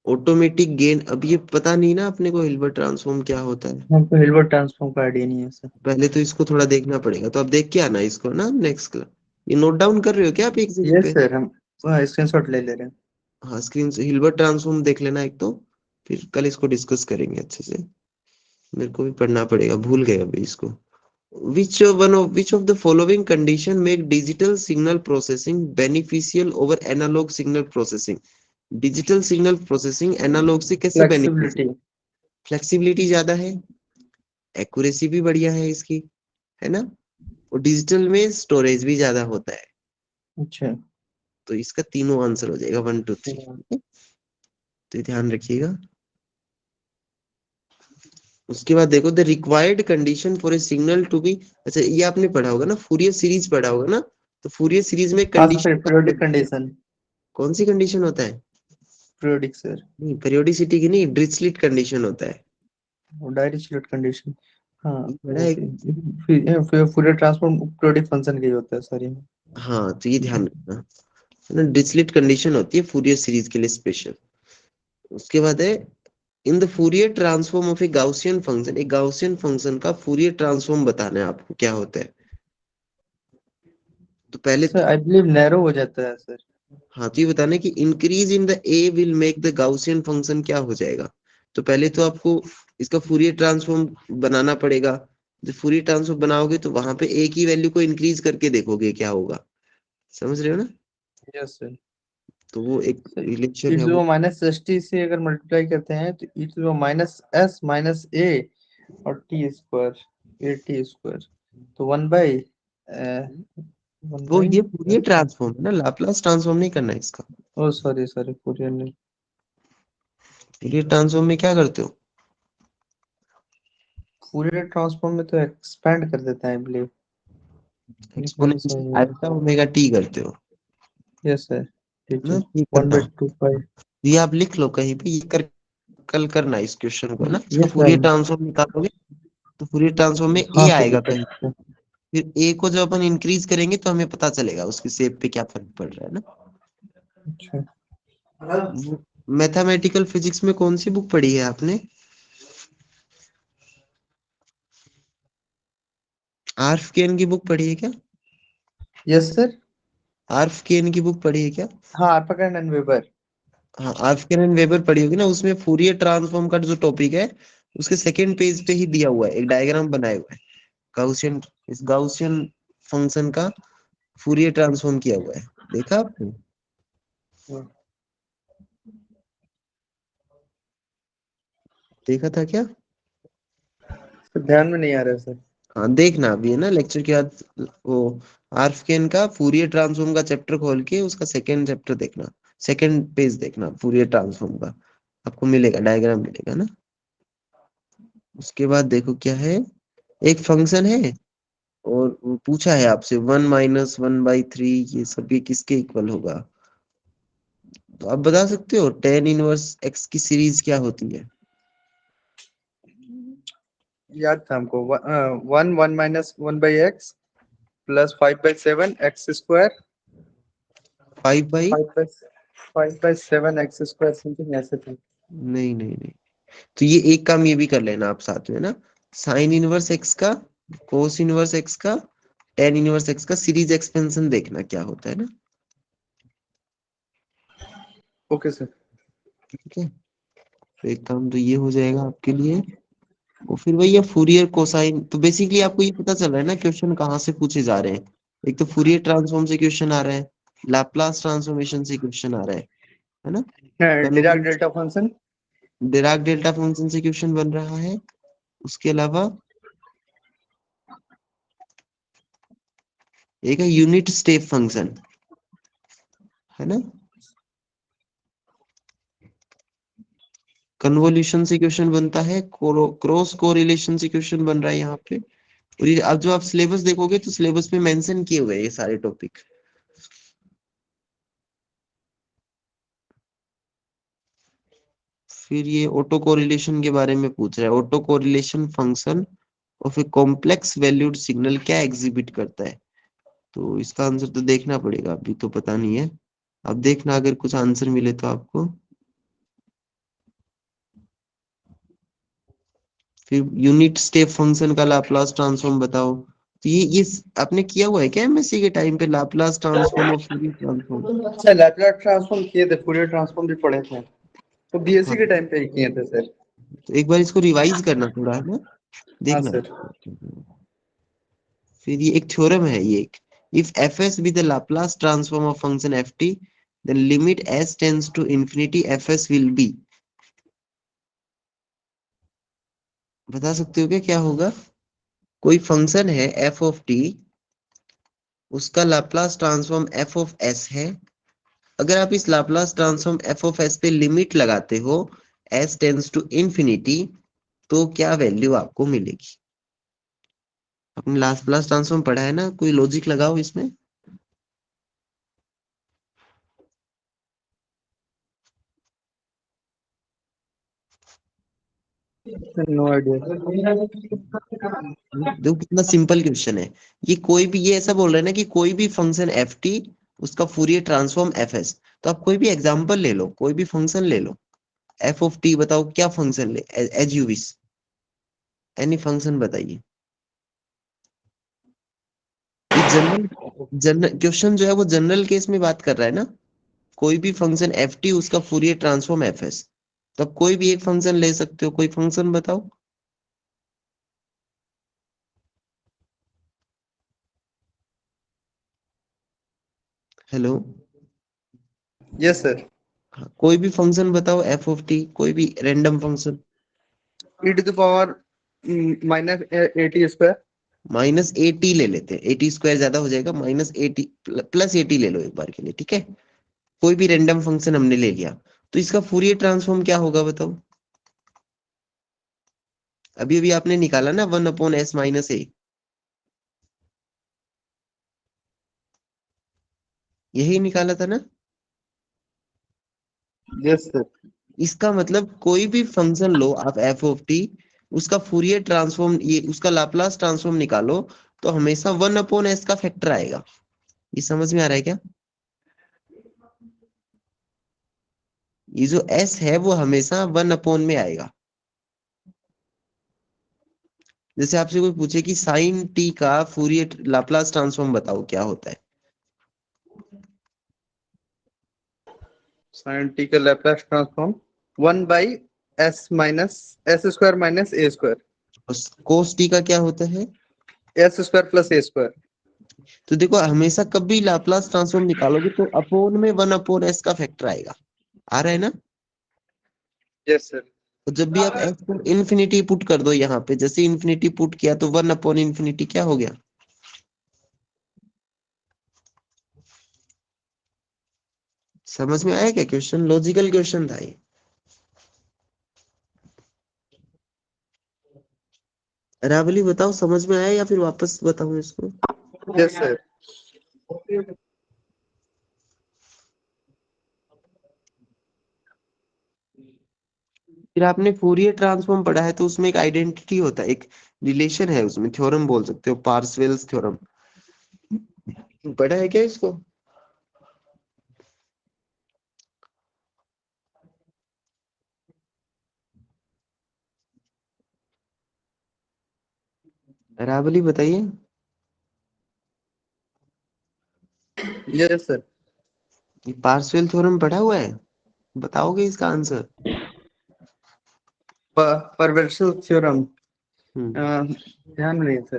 Automatic gain. अब ये पता नहीं ना अपने को हिल्बर्ट ट्रांसफॉर्म क्या होता है। हमको हिल्बर्ट ट्रांसफॉर्म का आइडिया नहीं है सर। पहले तो इसको थोड़ा देखना पड़ेगा, तो आप देख के आना इसको ना नेक्स्ट क्लास। ये नोट डाउन कर रहे हो क्या आप एक जगह यस पे? सर, हम स्क्रीनशॉट ले ले रहे हैं। हाँ, स्क्रीन से हिल्बर्ट ट्रांसफॉर्म देख लेना एक तो, फिर कल इसको डिस्कस करेंगे अच्छे से। मेरे को भी पढ़ना पड़ेगा, भूल गए अभी इसको। Which of the following condition make digital signal processing beneficial over analog signal processing? Digital signal processing analog से कैसे बेनिफिशियल? फ्लेक्सिबिलिटी। फ्लेक्सिबिलिटी ज्यादा है, एक्यूरेसी भी बढ़िया है इसकी, है ना। और डिजिटल में स्टोरेज भी ज्यादा होता है। अच्छा। तो इसका तीनों आंसर हो जाएगा 1 2 3। तो ये ध्यान रखिएगा। उसके बाद देखो the required condition for a signal to be. अच्छा ये आपने पढ़ा होगा ना, फूरियर सीरीज पढ़ा होगा ना। तो फूरियर सीरीज में हाँ सर, कंडीशन पीरियोडिक कंडीशन। कौन सी कंडीशन होता है? Periodic sir. नहीं, पेरियोडिसिटी की नहीं, डिरिचलेट कंडीशन होता है। Direct condition. हाँ। ये पढ़ा वो है? फिर फूरियर ट्रांसफॉर्म पीरियोडिक फंक्शन का ही होता है सर ये। हाँ तो ये ध्यान रखना है ना, डिरिचलेट कंडीशन होती है फूरियर सीरीज के लिए स्पेशल। उसके बाद है in the Fourier transform of A Gaussian function. एक गाउसियन फंक्शन का फूरियर ट्रांसफॉर्म बताना है आपको क्या होता है। तो पहले सर आई बिलीव नैरो हो जाता है सर। हाँ तो ये बताना है कि increase in the A will make the Gaussian function क्या हो जाएगा। तो पहले तो आपको इसका फूरियर ट्रांसफॉर्म बनाना पड़ेगा। जब फूरियर ट्रांसफॉर्म बनाओगे तो वहां पे ए की वैल्यू को इंक्रीज करके देखोगे क्या होगा। समझ रहे हो ना? Yes sir. तो वो एक सर रिलेशन ई है टू वो। माइनस एस टी से अगर मल्टीप्लाई करते हैं तो ई टू माइनस एस माइनस ए और T square, A T square, तो 1 वो बाई ये फूरियर एस। ट्रांसफॉर्म है ना, लाप्लास ट्रांसफॉर्म नहीं करना है इसका। ओ सॉरी सॉरी, फूरियर नहीं। फूरियर ट्रांसफॉर्म में क्या करते हो? फूरियर ट्रांसफॉर्म में तो एक्सपेंड कर देता है, I believe. Exponential alpha omega T करते हो यस सर, ठीक ना, है। ये वन करना। बाई टू पाई। ये आप लिख लो कहीं पे, ये कर कल करना इस क्वेश्चन को ना, इसका यस फूरियर सर। ट्रांसफॉर्म निकालोगे तो फूरियर ट्रांसफॉर्म में ए हाँ सर, आएगा कहीं, ठीक है। फिर ए को जब अपन इंक्रीज करेंगे तो हमें पता चलेगा उसकी शेप पे क्या फर्क पड़ रहा है ना। अच्छा। मैथमेटिकल फिजिक्स में कौन सी बुक पढ़ी है आपने? आर्फ केन की बुक पढ़ी है क्या? Yes sir. आर्फ केन की बुक पढ़ी है क्या? हाँ, आर्पगन एंड वेबर। हाँ, आर्फ केन एंड वेबर पढ़ी होगी ना, उसमें फूरियर ट्रांसफॉर्म का जो टॉपिक है उसके सेकंड पेज पे ही दिया हुआ है, एक डायग्राम बनाया हुआ है गाउसियन, इस गाउसियन फंक्शन का फूरियर ट्रांसफॉर्म किया हुआ है, देखा आपने? देखा था क्या? तो ध्यान में नहीं आ रहा सर। हाँ देखना अभी है ना लेक्चर के बाद, वो आर्फकेन का फूरियर ट्रांसफॉर्म का चैप्टर खोल के उसका सेकंड चैप्टर देखना, सेकंड पेज देखना फूरियर ट्रांसफॉर्म का, आपको मिलेगा, डायग्राम मिलेगा ना। उसके बाद देखो क्या है, एक फंक्शन है और वो पूछा है आपसे 1 - 1/3 ये सब ये किसके इक्वल होगा, तो आप बता सकते हो tan इनवर्स x की सीरीज क्या होती है? याद था हमको। One one minus one by x plus 5/7 x square. 5 by, 5/7 x square, something ऐसे थे। नहीं नहीं नहीं, तो ये एक काम ये भी कर लेना आप साथ में ना, साइन इनवर्स एक्स का, कोस इनवर्स एक्स का, टेन इनवर्स एक्स का सीरीज एक्सपेंशन देखना क्या होता है ना। Okay sir. ठीक है, तो एक काम तो ये हो जाएगा आपके लिए, और फिर वही है फूरियर कोसाइन, तो बेसिकली आपको ये पता चल रहा है ना क्वेश्चन कहाँ से पूछे जा रहे हैं, एक तो फूरियर ट्रांसफॉर्म से क्वेश्चन आ रहा है, लाप्लास ट्रांसफॉर्मेशन से क्वेश्चन आ रहा है ना, Dirac delta function. Dirac delta function से क्वेश्चन बन रहा है, उसके अलावा एक है यूनिट स्टेप फंक्शन, है ना, कन्वोल्यूशन से क्वेश्चन बनता है, क्रॉस कोरिलेशन से क्वेश्चन बन रहा है यहाँ पे, और ये अब जो आप सिलेबस देखोगे तो सिलेबस में मेंशन किए हुए हैं ये सारे टॉपिक। फिर ये ऑटो कोरिलेशन के बारे में पूछ रहा है, auto correlation function of a complex valued signal क्या एग्जिबिट करता है, तो इसका आंसर तो देखना पड़ेगा, अभी तो पता नहीं है, अब देखना अगर कुछ आंसर मिले तो आपको। फिर यूनिट स्टेप फंक्शन का लाप्लास ट्रांसफॉर्म बताओ, तो ये आपने किया हुआ है क्या एमएससी के टाइम पे, लाप्लास ट्रांसफॉर्म और फूरियर ट्रांसफॉर्म? अच्छा, लैपलॉस ट्रांसफॉर्म किए थे, फूरियर ट्रांसफॉर्म भी पढ़े थे, तो बीएससी हाँ, के टाइम पे ही किए थे सर। तो एक बार इसको रिवाइज करना थोड़ा है ना, हाँ देखना। सर। फिर ये एक थ्योरम है ये एक, if F S be the Laplace transform of function F T then limit S tends to infinity F S will be, बता सकते हो क्या होगा? कोई फंक्शन है एफ ऑफ टी, उसका Laplace transform F of S है, अगर आप इस Laplace transform F of S पे लिमिट लगाते हो एस टेंड्स टू इंफिनिटी, तो क्या वैल्यू आपको मिलेगी? आपने लाप्लास ट्रांसफॉर्म पढ़ा है ना, कोई लॉजिक लगाओ इसमें। No idea. देखो कितना सिंपल क्वेश्चन है, ये कोई भी, ये ऐसा बोल रहा है ना कि कोई भी फंक्शन एफ टी उसका फूरियर ट्रांसफॉर्म एफ एस, तो आप कोई भी एग्जांपल ले लो, कोई भी फंक्शन ले लो, एफ ऑफ टी बताओ क्या फंक्शन ले, as you wish, any function बताइए। ये जनरल जनरल क्वेश्चन जो है वो जनरल केस में बात कर रहा है ना, कोई भी फंक्शन एफ टी उसका फूरियर ट्रांसफॉर्म एफ एस, तो आप कोई भी एक फंक्शन ले सकते हो, कोई फंक्शन बताओ। Hello, yes sir. हाँ, कोई भी फंक्शन बताओ एफ ऑफ टी, कोई भी random function. E to the power -80 square. Minus A T ले लेते हैं, एटी स्क्वायर ज्यादा हो जाएगा, minus A T plus A T ले लो एक बार के लिए, ठीक है, कोई भी रैंडम फंक्शन हमने ले लिया, तो इसका फूरियर ट्रांसफॉर्म क्या होगा बताओ? अभी अभी आपने निकाला ना 1/s माइनस ए, यही निकाला था ना। Yes sir. इसका मतलब कोई भी फंक्शन लो आप एफ ऑफ टी, उसका फूरियर ट्रांसफॉर्म, ये उसका लाप्लास ट्रांसफॉर्म निकालो, तो हमेशा 1/s का फैक्टर आएगा। ये समझ में आ रहा है क्या? ये जो s है वो हमेशा 1 में आएगा। जैसे आपसे कोई पूछे कि साइन टी का फूरियर लाप्लास ट्रांसफॉर्म बताओ, क्या होता है? साइन टी का लैपलास ट्रांसफॉर्म 1/s माइनस ए स्क्वायर, कोस टी का क्या होता है? एस स्क्वायर प्लस ए स्क्वायर। तो देखो हमेशा कभी लाप्लास ट्रांसफॉर्म निकालोगे तो अपोन में 1/s का फैक्टर आएगा। आ रहा है ना? Yes sir. तो जब भी आप s को इन्फिनिटी पुट कर दो यहाँ पे, जैसे इन्फिनिटी पुट किया तो 1/∞ क्या हो गया? समझ में आया क्या क्वेश्चन? लॉजिकल क्वेश्चन था ये। रावली बताओ समझ में आया या फिर वापस बताऊं इसको? Yes sir. फिर आपने फूरियर ट्रांसफॉर्म पढ़ा है तो उसमें एक आइडेंटिटी होता है, एक रिलेशन है उसमें, थ्योरम बोल सकते हो, पार्सेवल्स थ्योरम। पढ़ा है क्या इसको? रावली बताइए। Yes sir. ये पार्सेवल थ्योरम पढ़ा हुआ है? बताओगे इसका आंसर? परवेर्सल थ्योरम हम्म। ध्यान में नहीं सर।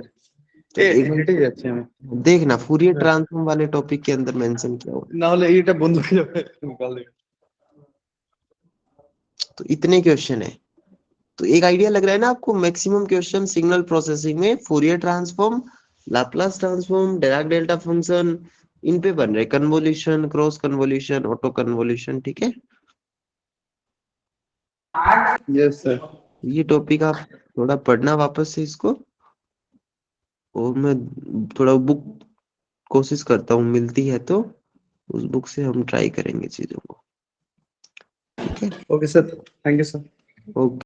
तो ए एक हेटे যাচ্ছে আমি देखना फूरियर ट्रांसफॉर्म वाले टॉपिक के अंदर मेंशन किया हुआ না হলে এটা বন্ধ হয়ে যাবে निकाल देगा। है। तो इतने क्वेश्चन है। तो एक आइडिया लग रहा है ना आपको? मैक्सिमम क्वेश्चन सिग्नल प्रोसेसिंग में Fourier transform, Laplace transform, Dirac delta function, इन पे बन रहे, convolution, cross convolution, auto convolution, ठीक है। Yes sir. ये टॉपिक आप थोड़ा पढ़ना वापस से इसको, और मैं थोड़ा बुक कोशिश करता हूँ मिलती है तो उस बुक से हम ट्राई करेंगे चीजों को, ठीक है। Okay sir, thank you sir. Okay.